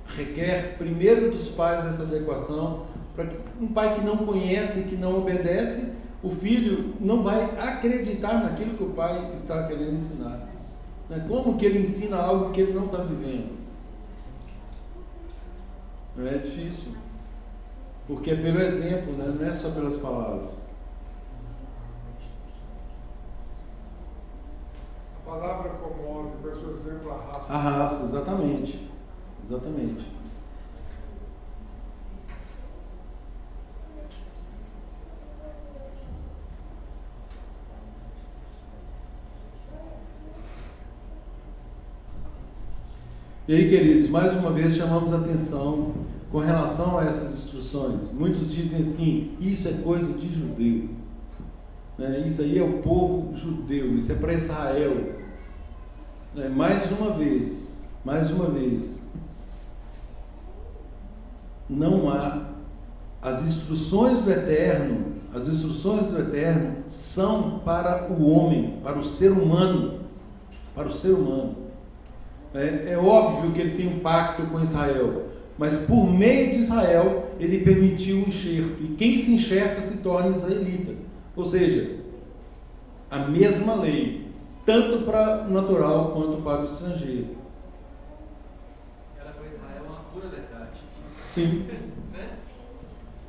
requer primeiro dos pais essa adequação, para que um pai que não conhece, que não obedece, o filho não vai acreditar naquilo que o pai está querendo ensinar. Né? Como que ele ensina algo que ele não está vivendo? É difícil. Porque é pelo exemplo, né? Não é só pelas palavras. A palavra comove, mas o exemplo arrasta. Arrasta, exatamente. Exatamente. E aí, queridos, mais uma vez chamamos a atenção com relação a essas instruções. Muitos dizem assim, isso é coisa de judeu. Né? Isso aí é o povo judeu, isso é para Israel. Né? Mais uma vez, não há as instruções do Eterno são para o homem, para o ser humano, É óbvio que ele tem um pacto com Israel, mas por meio de Israel ele permitiu o enxerto, e quem se enxerta se torna israelita. Ou seja, a mesma lei, tanto para o natural quanto para o estrangeiro. Era para Israel uma pura verdade. Sim. Né?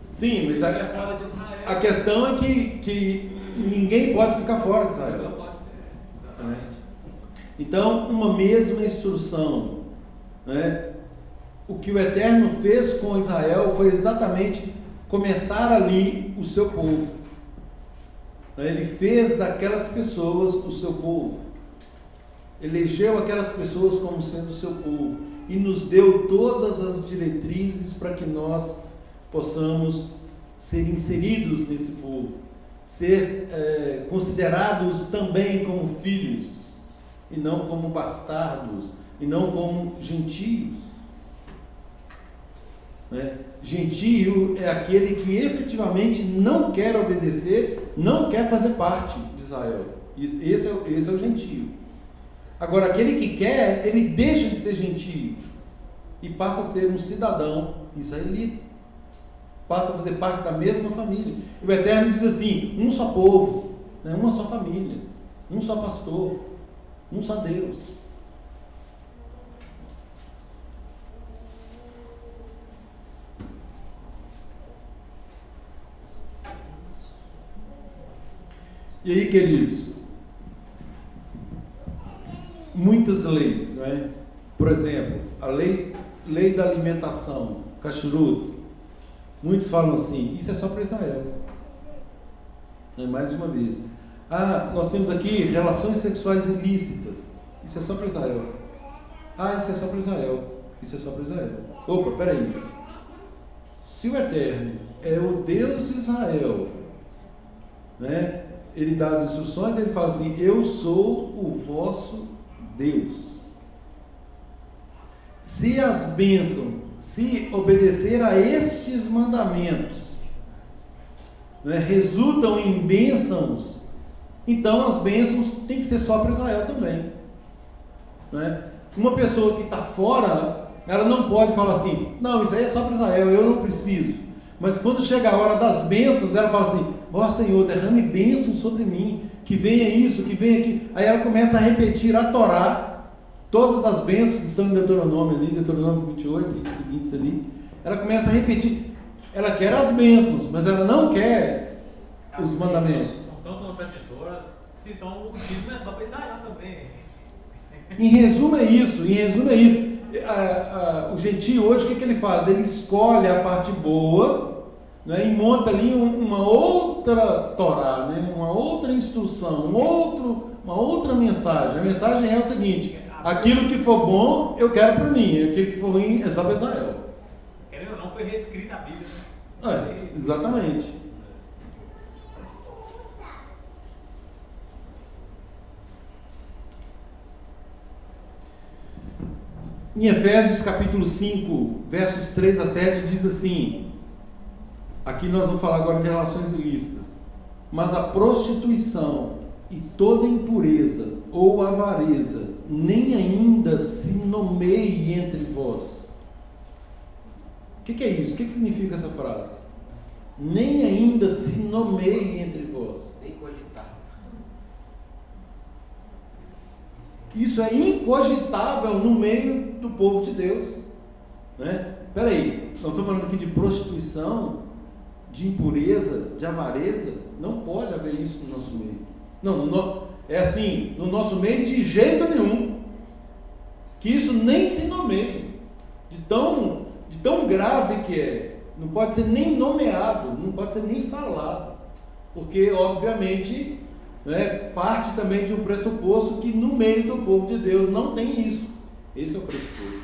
Sim, mas Se fora de Israel, a questão é que ninguém pode ficar fora de Israel. não pode ter. Exatamente. Então, uma mesma instrução, né? O que o Eterno fez com Israel foi exatamente começar ali o seu povo. Ele fez daquelas pessoas o seu povo, elegeu aquelas pessoas como sendo o seu povo e nos deu todas as diretrizes para que nós possamos ser inseridos nesse povo, ser considerados também como filhos, e não como bastardos, e não como gentios. Né? Gentio é aquele que efetivamente não quer obedecer, não quer fazer parte de Israel. Esse é o gentio. Agora, aquele que quer, ele deixa de ser gentio e passa a ser um cidadão israelita, passa a fazer parte da mesma família. E o Eterno diz assim: um só povo, né? Uma só família, um só pastor, um só Deus. E aí, queridos, muitas leis, não é? Por exemplo, a lei da alimentação, kashrut, muitos falam assim, isso é só para Israel. Mais uma vez, nós temos aqui relações sexuais ilícitas, isso é só para Israel. Isso é só para Israel, isso é só para Israel. Opa, peraí, se o Eterno é o Deus de Israel, né? Ele dá as instruções, ele fala assim: eu sou o vosso Deus. Se as bênçãos, se obedecer a estes mandamentos, né, resultam em bênçãos, então as bênçãos têm que ser só para Israel também. Né? Uma pessoa que está fora, ela não pode falar assim: não, isso aí é só para Israel, eu não preciso. Mas quando chega a hora das bênçãos, ela fala assim: ó Senhor, derrame bênçãos sobre mim, que venha isso, que venha aqui. Aí ela começa a repetir a Torá, todas as bênçãos que estão em Deuteronômio ali, Deuteronômio 28 e seguintes ali. Ela começa a repetir, ela quer as bênçãos, mas ela não quer os mandamentos. São tão contraditórias, se então o dízimo é só para Israel também. Em resumo é isso. O gentio hoje, o que ele faz? Ele escolhe a parte boa, né, e monta ali uma outra Torá, né, uma outra instrução, uma outra mensagem. A mensagem é o seguinte: aquilo que for bom eu quero para mim, aquilo que for ruim é só para Israel. Querendo ou não, foi reescrita a Bíblia, né? Exatamente. Em Efésios capítulo 5, versos 3 a 7, diz assim, aqui nós vamos falar agora de relações ilícitas: mas a prostituição e toda impureza ou avareza nem ainda se nomeie entre vós. O que é isso? O que significa essa frase? Nem ainda se nomeie entre vós. Nem cogitar. Isso é incogitável no meio do povo de Deus, né? Peraí, nós estamos falando aqui de prostituição, de impureza, de avareza. Não pode haver isso no nosso meio. Não, é assim, no nosso meio de jeito nenhum. Que isso nem se nomeie. De tão grave que é. Não pode ser nem nomeado, não pode ser nem falado. Porque, obviamente, parte também de um pressuposto que no meio do povo de Deus não tem isso. Esse é o pressuposto.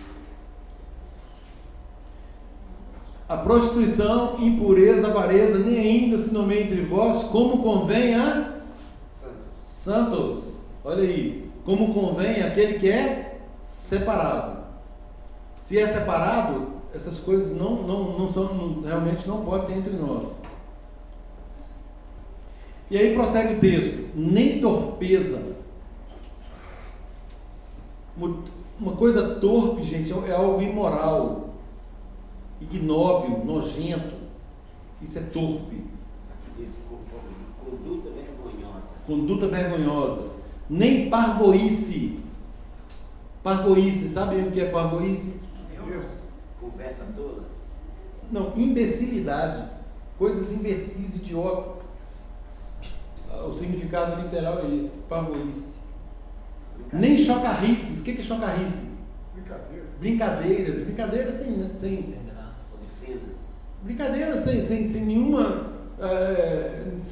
A prostituição, impureza, avareza, nem ainda se nomeia entre vós, como convém a santos. Olha aí, como convém aquele que é separado. Se é separado, essas coisas não são, realmente não pode ter entre nós. E aí prossegue o texto: nem torpeza. Uma coisa torpe, gente, é algo imoral, ignóbil, nojento. Isso é torpe. Conduta vergonhosa. Conduta vergonhosa. Nem parvoíce. Parvoíce, sabe o que é parvoíce? Isso. Conversa toda. Não, imbecilidade. Coisas imbecis, idiotas. O significado literal é esse, parvoíce. Nem chocarrices. O que é chocarrice? Brincadeira. Brincadeiras sem brincadeira sem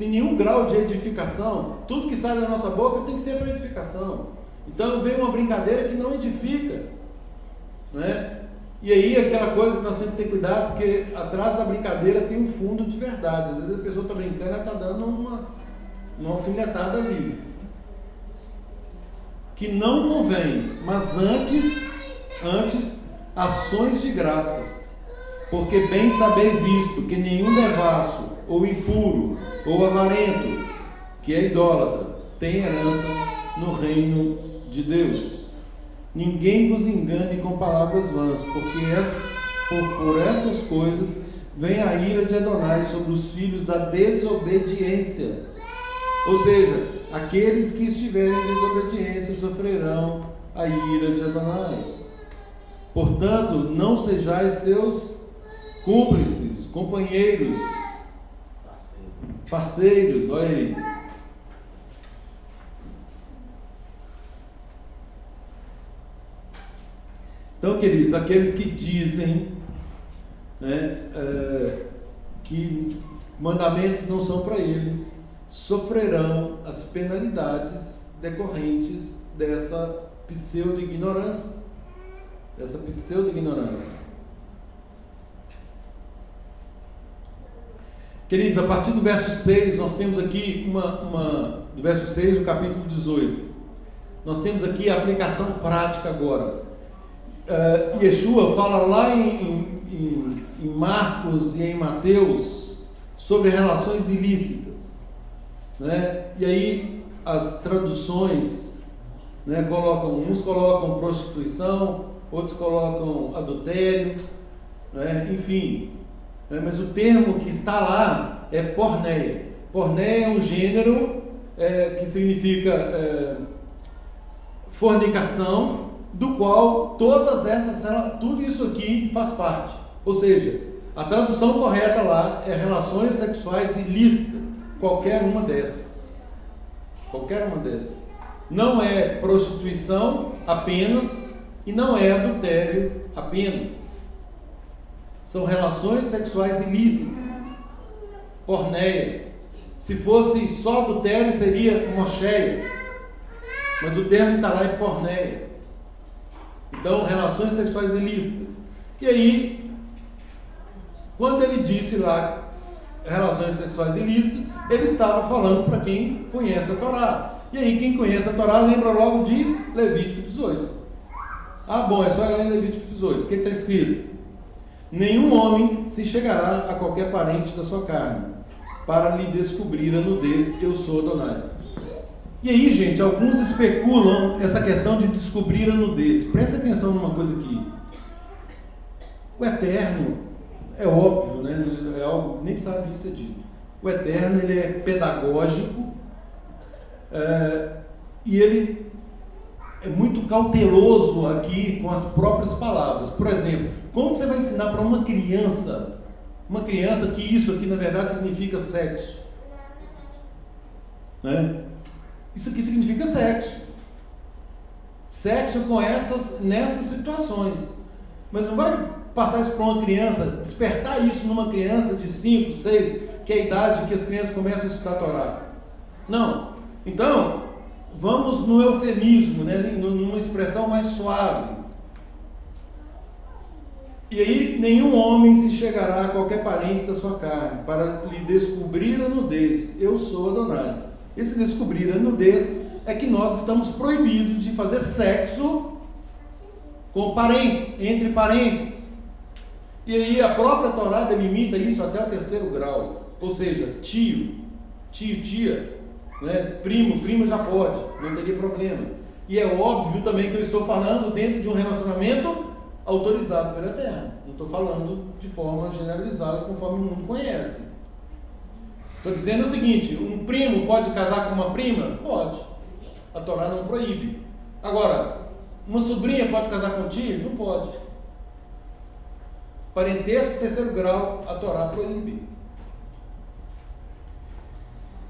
nenhum grau de edificação. Tudo que sai da nossa boca tem que ser para edificação. Então vem uma brincadeira que não edifica, não é? E aí aquela coisa que nós sempre temos que cuidar, porque atrás da brincadeira tem um fundo de verdade. Às vezes a pessoa está brincando, ela está dando uma alfinetada ali, que não convém, mas antes ações de graças. Porque bem sabeis isto, que nenhum devasso, ou impuro, ou avarento, que é idólatra, tem herança no reino de Deus. Ninguém vos engane com palavras vãs, porque por estas coisas vem a ira de Adonai sobre os filhos da desobediência. Ou seja, aqueles que estiverem em desobediência sofrerão a ira de Adonai. Portanto, não sejais seus cúmplices, companheiros, parceiros, olha aí. Então, queridos, aqueles que dizem que mandamentos não são para eles, sofrerão as penalidades decorrentes dessa pseudo-ignorância. Queridos, a partir do verso 6, nós temos aqui do verso 6 do capítulo 18. Nós temos aqui a aplicação prática agora. Yeshua fala lá em Marcos e em Mateus sobre relações ilícitas, né? E aí as traduções, né, uns colocam prostituição, outros colocam adultério, né? Enfim, né? Mas o termo que está lá é porneia. Porneia é um gênero que significa fornicação, do qual tudo isso aqui faz parte. Ou seja, a tradução correta lá é relações sexuais ilícitas, qualquer uma dessas. Não é prostituição apenas e não é adultério apenas. São relações sexuais ilícitas. Porneia. Se fosse só adultério seria mocheia, mas o termo que está lá é porneia. Então, relações sexuais ilícitas. E aí, quando ele disse lá relações sexuais ilícitas, ele estava falando para quem conhece a Torá. E aí, quem conhece a Torá lembra logo de Levítico 18. Ah, bom, é só ler em Levítico 18. O que está escrito? Nenhum homem se chegará a qualquer parente da sua carne, para lhe descobrir a nudez, eu sou Adonai. E aí, gente, alguns especulam essa questão de descobrir a nudez. Presta atenção numa coisa aqui. O Eterno, é óbvio, né? É algo que nem precisava de ser dito. O Eterno, ele é pedagógico, e ele é muito cauteloso aqui com as próprias palavras. Por exemplo, Como você vai ensinar para uma criança que isso aqui na verdade significa sexo? Né? Isso aqui significa sexo. Sexo com nessas situações. Mas não vai passar isso para uma criança, despertar isso numa criança de 5, 6, que é a idade que as crianças começam a estudar a Torá. Não. Então, vamos no eufemismo, né? Numa expressão mais suave. E aí, nenhum homem se chegará a qualquer parente da sua carne para lhe descobrir a nudez. Eu sou Adonai. Esse descobrir a nudez é que nós estamos proibidos de fazer sexo com parentes, entre parentes. E aí a própria Torá delimita isso até o 3º grau. Ou seja, tio, tia, né? Primo já pode, não teria problema. E é óbvio também que eu estou falando dentro de um relacionamento autorizado pelo Eterno. Não estou falando de forma generalizada conforme o mundo conhece. Estou dizendo o seguinte: um primo pode casar com uma prima? Pode. A Torá não proíbe. Agora, uma sobrinha pode casar com um tio? Não pode. Parentesco 3º grau, a Torá proíbe.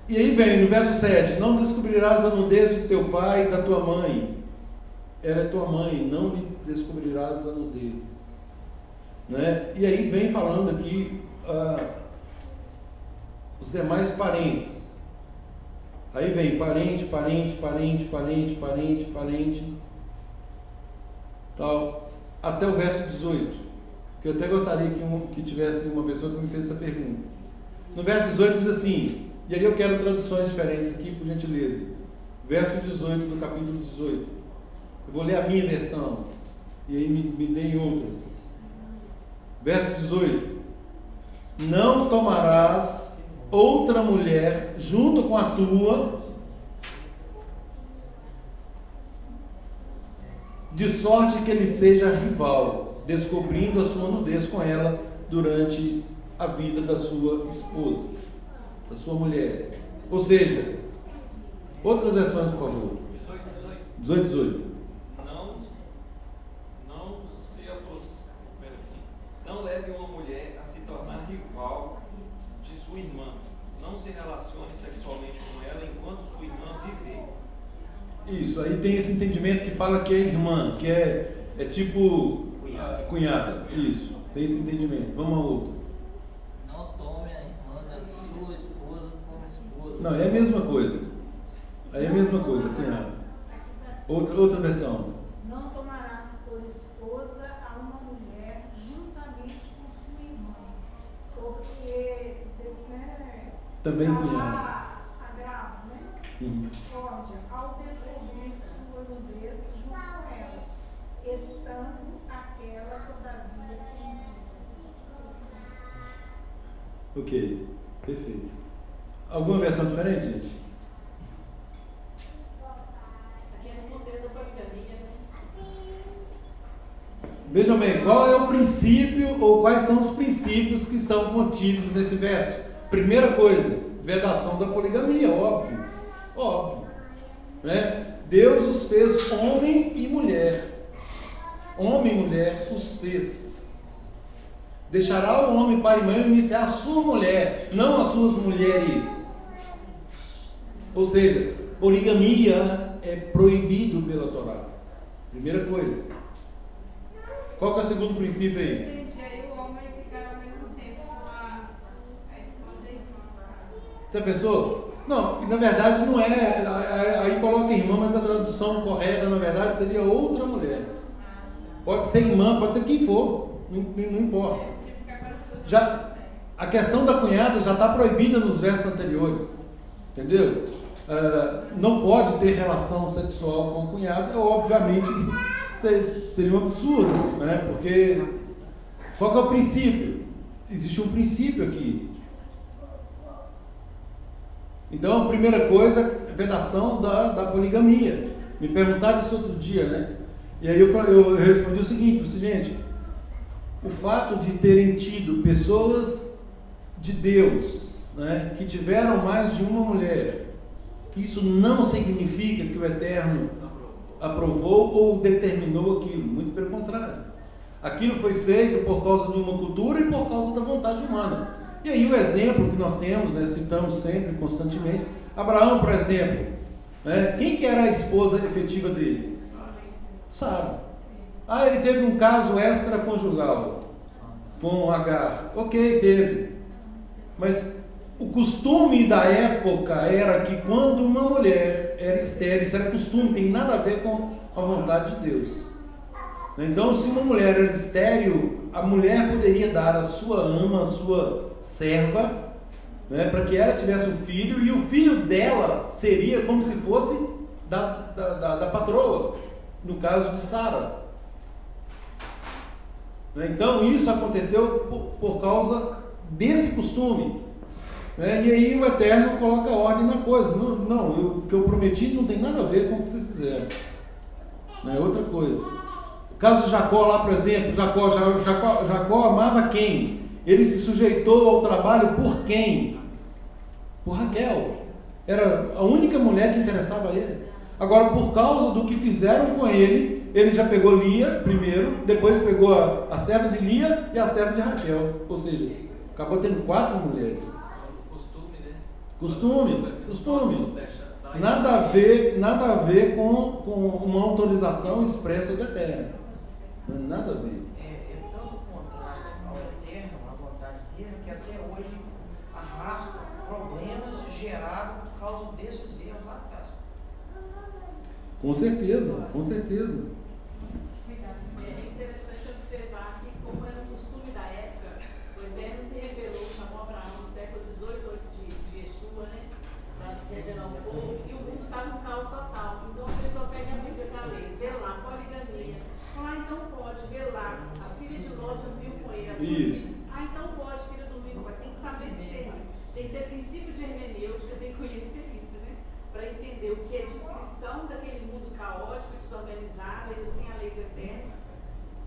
E aí vem no verso 7: não descobrirás a nudez do teu pai e da tua mãe. Ela é tua mãe, não lhe descobrirás a nudez. Né? E aí vem falando aqui os demais parentes. Aí vem parente, tal, até o verso 18, que eu até gostaria que tivesse uma pessoa que me fez essa pergunta. No verso 18 diz assim, e aí eu quero traduções diferentes aqui, por gentileza. Verso 18 do capítulo 18. Eu vou ler a minha versão, e aí me deem outras. Verso 18: não tomarás outra mulher junto com a tua, de sorte que ele seja rival, descobrindo a sua nudez com ela durante a vida da sua esposa, da sua mulher. Ou seja, outras versões, por favor. 18. Não leve uma mulher a se tornar rival de sua irmã. Não se relacione sexualmente com ela enquanto sua irmã viver. Isso, aí tem esse entendimento que fala que é irmã, que é tipo cunhada. Isso, tem esse entendimento. Vamos ao outro. Não tome a irmã da sua esposa como esposa. Não, é a mesma coisa. Aí é a mesma coisa, cunhada. Outra versão. Não tomarás por esposa a uma mulher juntamente com sua irmã, porque Também cunhada. agravo, né? Discórdia, ao descobrir sua nudez junto com ela, estando aquela todavia fingida. Ok, perfeito. Alguma versão diferente, gente? Vejam bem, qual é o princípio ou quais são os princípios que estão contidos nesse verso? Primeira coisa, vedação da poligamia, óbvio. Né? Deus os fez homem e mulher. Homem e mulher os fez. Deixará o homem pai e mãe iniciar a sua mulher, não as suas mulheres. Ou seja, poligamia é proibido pela Torá. Primeira coisa. Qual que é o segundo princípio aí? Entendi, aí o homem ficar ao mesmo tempo com a esposa e irmã. Você pensou? Não, e na verdade não é. Aí coloca irmã, mas a tradução correta, na verdade, seria outra mulher. Pode ser irmã, pode ser quem for, não importa. Já, a questão da cunhada já está proibida nos versos anteriores. Entendeu? Não pode ter relação sexual com a cunhada, obviamente. Seria um absurdo, né? Porque qual que é o princípio? Existe um princípio aqui. Então, a primeira coisa, vedação da poligamia. Me perguntaram isso outro dia, né? E aí eu respondi o seguinte, gente, o fato de terem tido pessoas de Deus, né, que tiveram mais de uma mulher, isso não significa que o Eterno aprovou ou determinou aquilo, muito pelo contrário. Aquilo foi feito por causa de uma cultura e por causa da vontade humana. E aí o exemplo que nós temos, né, citamos sempre, constantemente, Abraão, por exemplo, né, quem que era a esposa efetiva dele? Sara. Ah, ele teve um caso extraconjugal com Agar. Ok, teve. Mas o costume da época era que quando uma mulher era estéril, isso era costume, tem nada a ver com a vontade de Deus. Então, se uma mulher era estéril, a mulher poderia dar a sua ama, a sua serva, né, para que ela tivesse um filho, e o filho dela seria como se fosse da patroa, no caso de Sara. Então, isso aconteceu por causa desse costume. E aí o Eterno coloca ordem na coisa. O que eu prometi não tem nada a ver com o que vocês fizeram. É outra coisa. O caso de Jacó lá, por exemplo, Jacó amava quem? Ele se sujeitou ao trabalho por quem? Por Raquel. Era a única mulher que interessava a ele. Agora, por causa do que fizeram com ele, ele já pegou Lia primeiro, depois pegou a serva de Lia e a serva de Raquel. Ou seja, acabou tendo 4 mulheres. Costume. Nada a ver com uma autorização expressa do Eterno. Nada a ver. É tão contrário ao Eterno, à vontade dele, que até hoje arrasta problemas gerados por causa desses erros lá atrás. Com certeza, com certeza. É interessante observar que, como era um costume da época, o Eterno se revelou, chamou Abraão no século XVIII antes de Yeshua, né, para se revelar um pouco, e o mundo está no caos total. Então a pessoa pega a Bíblia para ler, vê lá, poligamia. Então pode, vê lá, a filha de Ló dormiu com ele. Isso. Então pode, filha dormiu com ele. Tem que saber discernir. Tem que ter princípio de hermenêutica, tem que conhecer isso, né? Para entender o que é descrição daquele mundo caótico, desorganizado, e sem a lei do Eterno,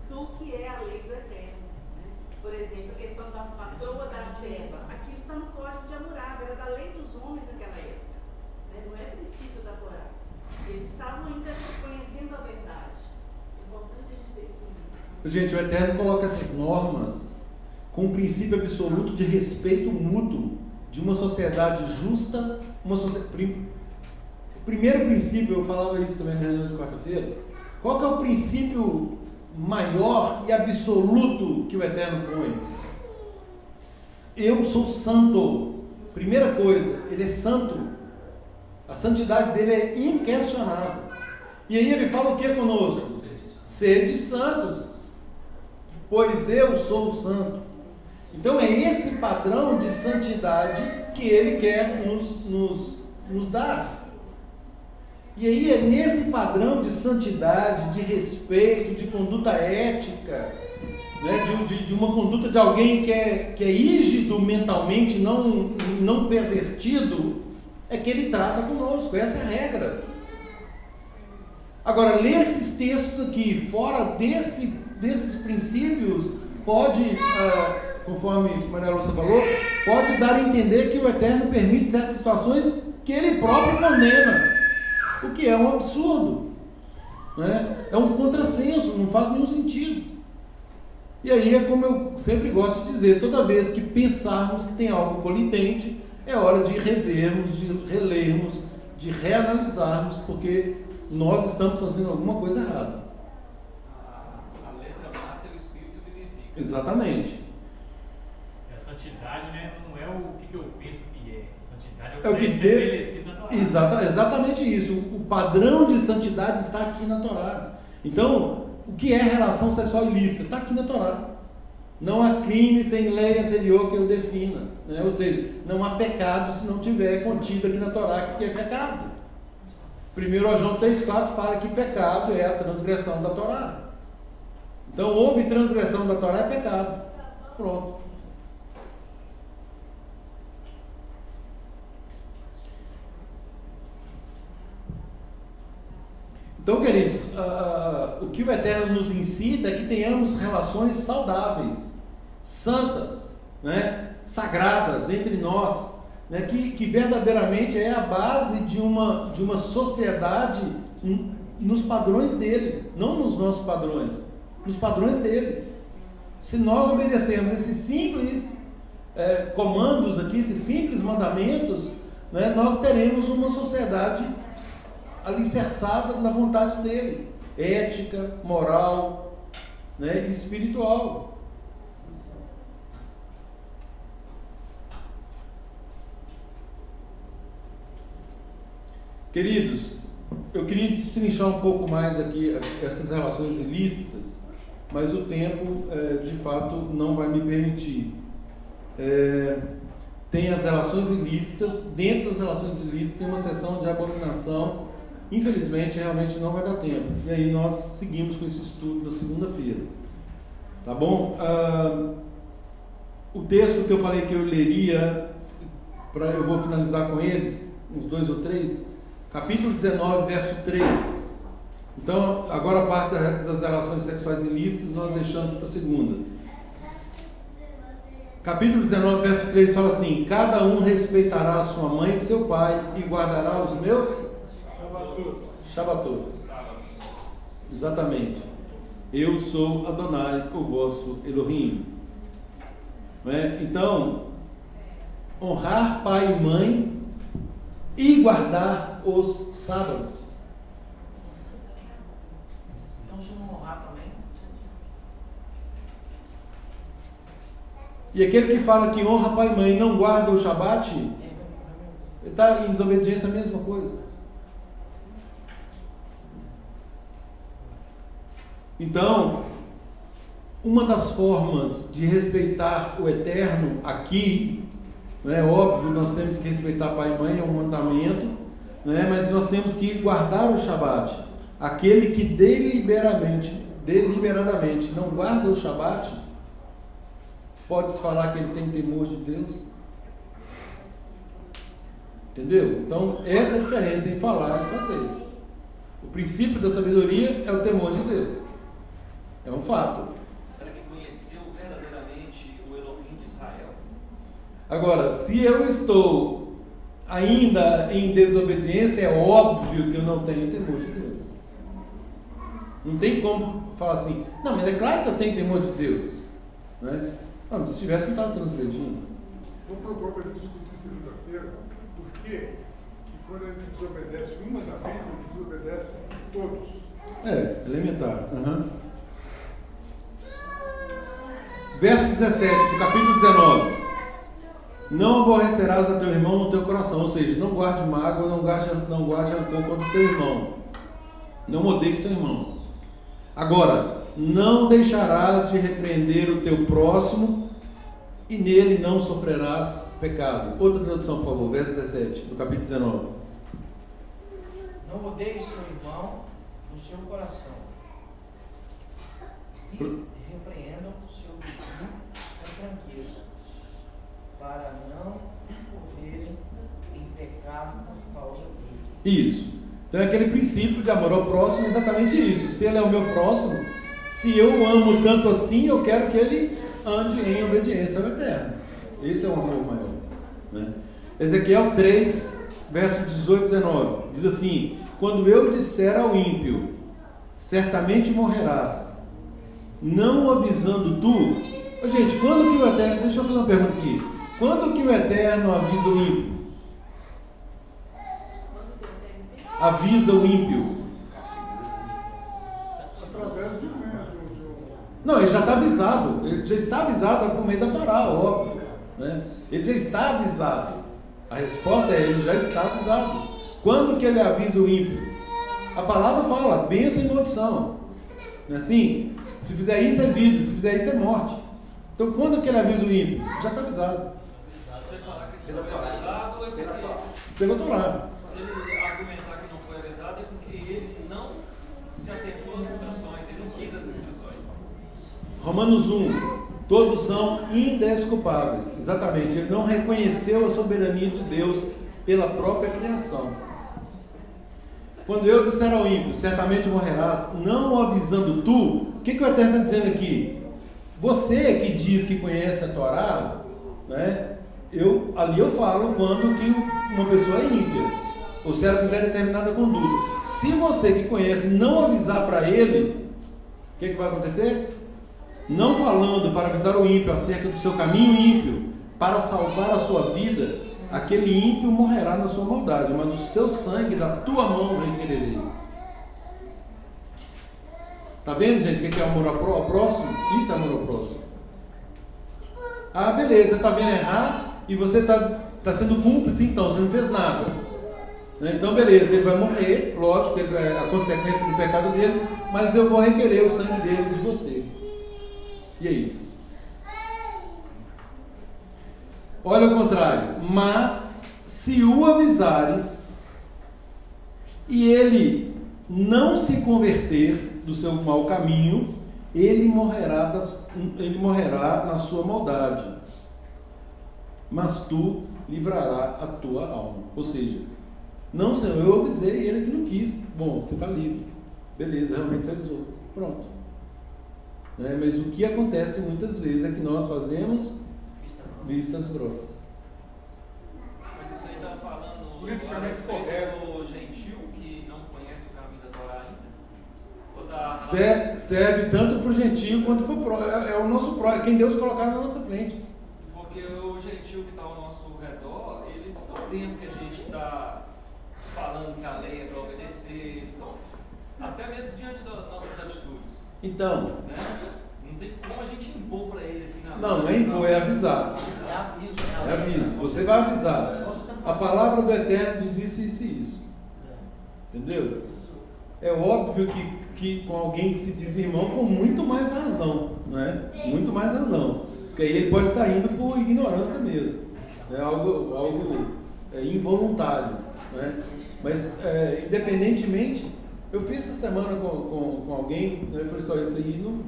do que é a lei do Eterno. Né? Por exemplo, a questão da patroa da serva. Aquilo está no Código de Hammurabi, era da lei dos homens naquela época. Né? Não é princípio da Torá. Eles estavam ainda conhecendo a verdade. É importante a gente ter isso em mente. Gente, o Eterno coloca essas normas com um princípio absoluto de respeito mútuo, de uma sociedade justa, O primeiro princípio, eu falava isso também na reunião de quarta-feira, qual que é o princípio maior e absoluto que o Eterno põe? Eu sou santo. Primeira coisa, ele é santo. A santidade dele é inquestionável. E aí ele fala o que conosco? Sede santos, pois eu sou santo. Então é esse padrão de santidade que ele quer nos dar. E aí é nesse padrão de santidade, de respeito, de conduta ética, né, de uma conduta de alguém que é rígido mentalmente, não pervertido, é que ele trata conosco. Essa é a regra. Agora, ler esses textos aqui, fora desses princípios, pode, conforme Maria Lúcia falou, pode dar a entender que o Eterno permite certas situações que ele próprio condena, o que é um absurdo, né? É um contrassenso, não faz nenhum sentido. E aí é como eu sempre gosto de dizer, toda vez que pensarmos que tem algo colidente, é hora de revermos, de relermos, de reanalisarmos, porque nós estamos fazendo alguma coisa errada. A letra mata e o espírito vivifica. Exatamente. E a santidade, né, não é o que eu penso que é. Santidade É o que estabelecido na Torá. Exatamente isso. O padrão de santidade está aqui na Torá. Então, o que é relação sexual ilícita? Está aqui na Torá. Não há crime sem lei anterior que eu defina, né? Ou seja, não há pecado se não tiver contido aqui na Torá que é pecado. 1 João 3,4 fala que pecado é a transgressão da Torá. Então, houve transgressão da Torá, é pecado. Pronto. Então, queridos, o que o Eterno nos ensina é que tenhamos relações saudáveis, santas, né, sagradas entre nós, né, que verdadeiramente é a base de uma sociedade nos padrões dele, não nos nossos padrões. nos padrões dele. Se nós obedecermos esses simples comandos aqui, esses simples mandamentos, né, nós teremos uma sociedade alicerçada na vontade dele, ética, moral, né, e espiritual. Queridos, eu queria destrinchar um pouco mais aqui essas relações ilícitas, mas o tempo, de fato, não vai me permitir. Tem as relações ilícitas, dentro das relações ilícitas tem uma seção de abominação, infelizmente realmente não vai dar tempo, e aí nós seguimos com esse estudo da segunda-feira, tá bom? O texto que eu falei que eu leria, eu vou finalizar com eles, uns 2 ou 3, capítulo 19, verso 3. Então, agora a parte das relações sexuais ilícitas nós deixamos para a segunda. Capítulo 19, verso 3 fala assim: cada um respeitará a sua mãe e seu pai e guardará os meus Shabatot. Exatamente. Eu sou Adonai, o vosso Elohim. Não é? Então, honrar pai e mãe e guardar os sábados. Então, se não honrar também. E aquele que fala que honra pai e mãe e não guarda o Shabat, ele está em desobediência, a mesma coisa. Então, uma das formas de respeitar o Eterno aqui, é óbvio, nós temos que respeitar pai e mãe, é um mandamento, né? Mas nós temos que guardar o Shabat. Aquele que deliberadamente não guarda o Shabat, pode-se falar que ele tem temor de Deus? Entendeu? Então, essa é a diferença em falar e fazer. O princípio da sabedoria é o temor de Deus. É um fato. Será que conheceu verdadeiramente o Elohim de Israel? Agora, se eu estou ainda em desobediência, é óbvio que eu não tenho temor de Deus. Não tem como falar assim, não, mas é claro que eu tenho temor de Deus, né? Não, mas se tivesse, não estava transgredindo. Vou propor para a gente discutir segunda-feira por que quando a gente desobedece um mandamento, a gente desobedece todos. Elementar. Verso 17 do capítulo 19. Não aborrecerás a teu irmão no teu coração, ou seja, não guarde mágoa, não guarde rancor contra o teu irmão. Não odeie seu irmão. Agora, não deixarás de repreender o teu próximo e nele não sofrerás pecado. Outra tradução, por favor, verso 17 do capítulo 19. Não odeie seu irmão no seu coração. E repreendam o seu vizinho com franqueza, para não incorrerem em pecado por causa dele. Isso. Então é aquele princípio de amor ao próximo, exatamente isso. Se ele é o meu próximo, se eu amo tanto assim, eu quero que ele ande em obediência ao Eterno. Esse é o amor maior, né? Ezequiel 3, verso 18 e 19, diz assim: quando eu disser ao ímpio, certamente morrerás, não avisando tu. Gente, quando que o Eterno, deixa eu fazer uma pergunta aqui, quando que o Eterno avisa o ímpio? Avisa o ímpio. Através de Não, ele já está avisado. Ele já está avisado por meio da Torá, óbvio, né? Ele já está avisado. A resposta é: ele já está avisado. Quando que ele avisa o ímpio? A palavra fala: bênção e maldição. Não é assim? Se fizer isso é vida, se fizer isso é morte. Então quando que ele avisa o ímpio? Já está avisado. Você vai falar que ele foi avisado ou é porque... Pela Torá. Se ele argumentar que não foi avisado é porque ele não se atentou às instruções, ele não quis as instruções. Romanos 1. Todos são indesculpáveis. Exatamente. Ele não reconheceu a soberania de Deus pela própria criação. Quando eu disser ao ímpio, certamente morrerás, não avisando tu, o que o Eterno está dizendo aqui? Você que diz que conhece a Torá, né? Ali eu falo quando que uma pessoa é ímpia, ou se ela fizer determinada conduta. Se você que conhece não avisar para ele, O que vai acontecer? Não falando para avisar o ímpio acerca do seu caminho ímpio, para salvar a sua vida, aquele ímpio morrerá na sua maldade, mas o seu sangue da tua mão requererei. Está vendo, gente, o que é amor ao próximo? Isso é amor ao próximo. Ah, beleza, está vendo errar e você está sendo cúmplice, então, você não fez nada. Então, beleza, ele vai morrer, lógico, a consequência do pecado dele, mas eu vou requerer o sangue dele de você. E aí? Olha ao contrário. Mas, se o avisares e ele não se converter do seu mau caminho, ele morrerá na sua maldade, mas tu livrarás a tua alma. Ou seja, não, Senhor, eu avisei ele que não quis. Bom, você está livre. Beleza, realmente você avisou. Pronto. Mas o que acontece muitas vezes é que nós fazemos vistas grossas. Mas isso aí está falando politicamente correto do gentil que não conhece o caminho da Torá ainda? Ou tá... Serve tanto para o gentil quanto para o pró. É o nosso pró, é quem Deus colocar na nossa frente. Porque o gentil que está ao nosso redor, eles estão vendo que a gente está falando que a lei é para obedecer, eles estão até mesmo diante das nossas atitudes. Então, né? Não tem como a gente impor para ele assim na não é impor, é avisar. É aviso. É aviso. Você vai avisar. A palavra do Eterno diz isso, isso e isso. Entendeu? É óbvio que com alguém que se diz irmão, com muito mais razão, né? Muito mais razão. Porque aí ele pode estar indo por ignorância mesmo. É algo involuntário, né? Mas, independentemente, eu fiz essa semana com alguém, né? Eu falei só, isso aí, não,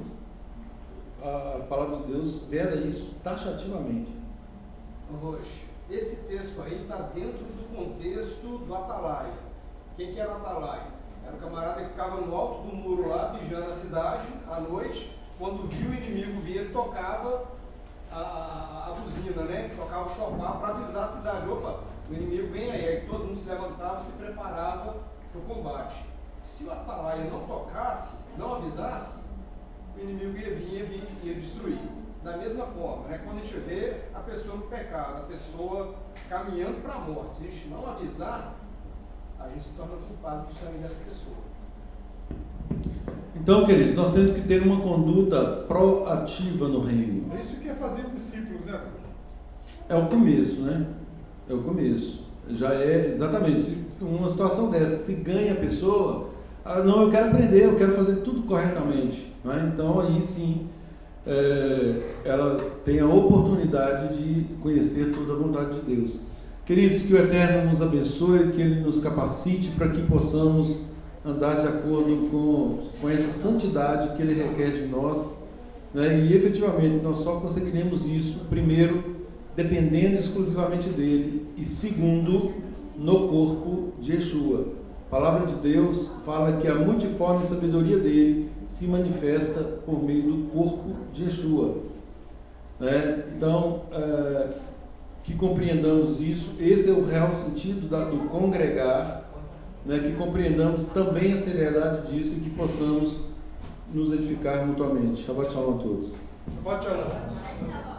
a palavra de Deus veda isso taxativamente. Roche, esse texto aí está dentro do contexto do atalaia. Quem que era o atalaia? Era o camarada que ficava no alto do muro lá, vigiando a cidade, à noite, quando viu o inimigo vir, ele tocava a buzina, né? Tocava o chofar para avisar a cidade. Opa, o inimigo vem aí. Aí todo mundo se levantava e se preparava para o combate. Se o atalaia não tocasse, não avisasse, o inimigo ia vir e ia destruir. Da mesma forma, né? Quando a gente vê a pessoa no pecado, a pessoa caminhando para a morte, se a gente não avisar, a gente se torna culpado do sangue dessa pessoa. Então, queridos, nós temos que ter uma conduta proativa no reino. É isso que é fazer discípulos, né? É o começo, né? É o começo. Já é, exatamente, uma situação dessa, se ganha a pessoa, não, eu quero aprender, eu quero fazer tudo corretamente. Né? Então, aí sim, ela tem a oportunidade de conhecer toda a vontade de Deus. Queridos, que o Eterno nos abençoe, que Ele nos capacite para que possamos andar de acordo com essa santidade que Ele requer de nós, né? E efetivamente nós só conseguiremos isso, primeiro, dependendo exclusivamente dEle, e segundo, no corpo de Yeshua. A palavra de Deus fala que a multiforme sabedoria dEle se manifesta por meio do corpo de Yeshua. Então, que compreendamos isso, esse é o real sentido do congregar, né? Que compreendamos também a seriedade disso e que possamos nos edificar mutuamente. Shabbat Shalom a todos. Shabbat Shalom.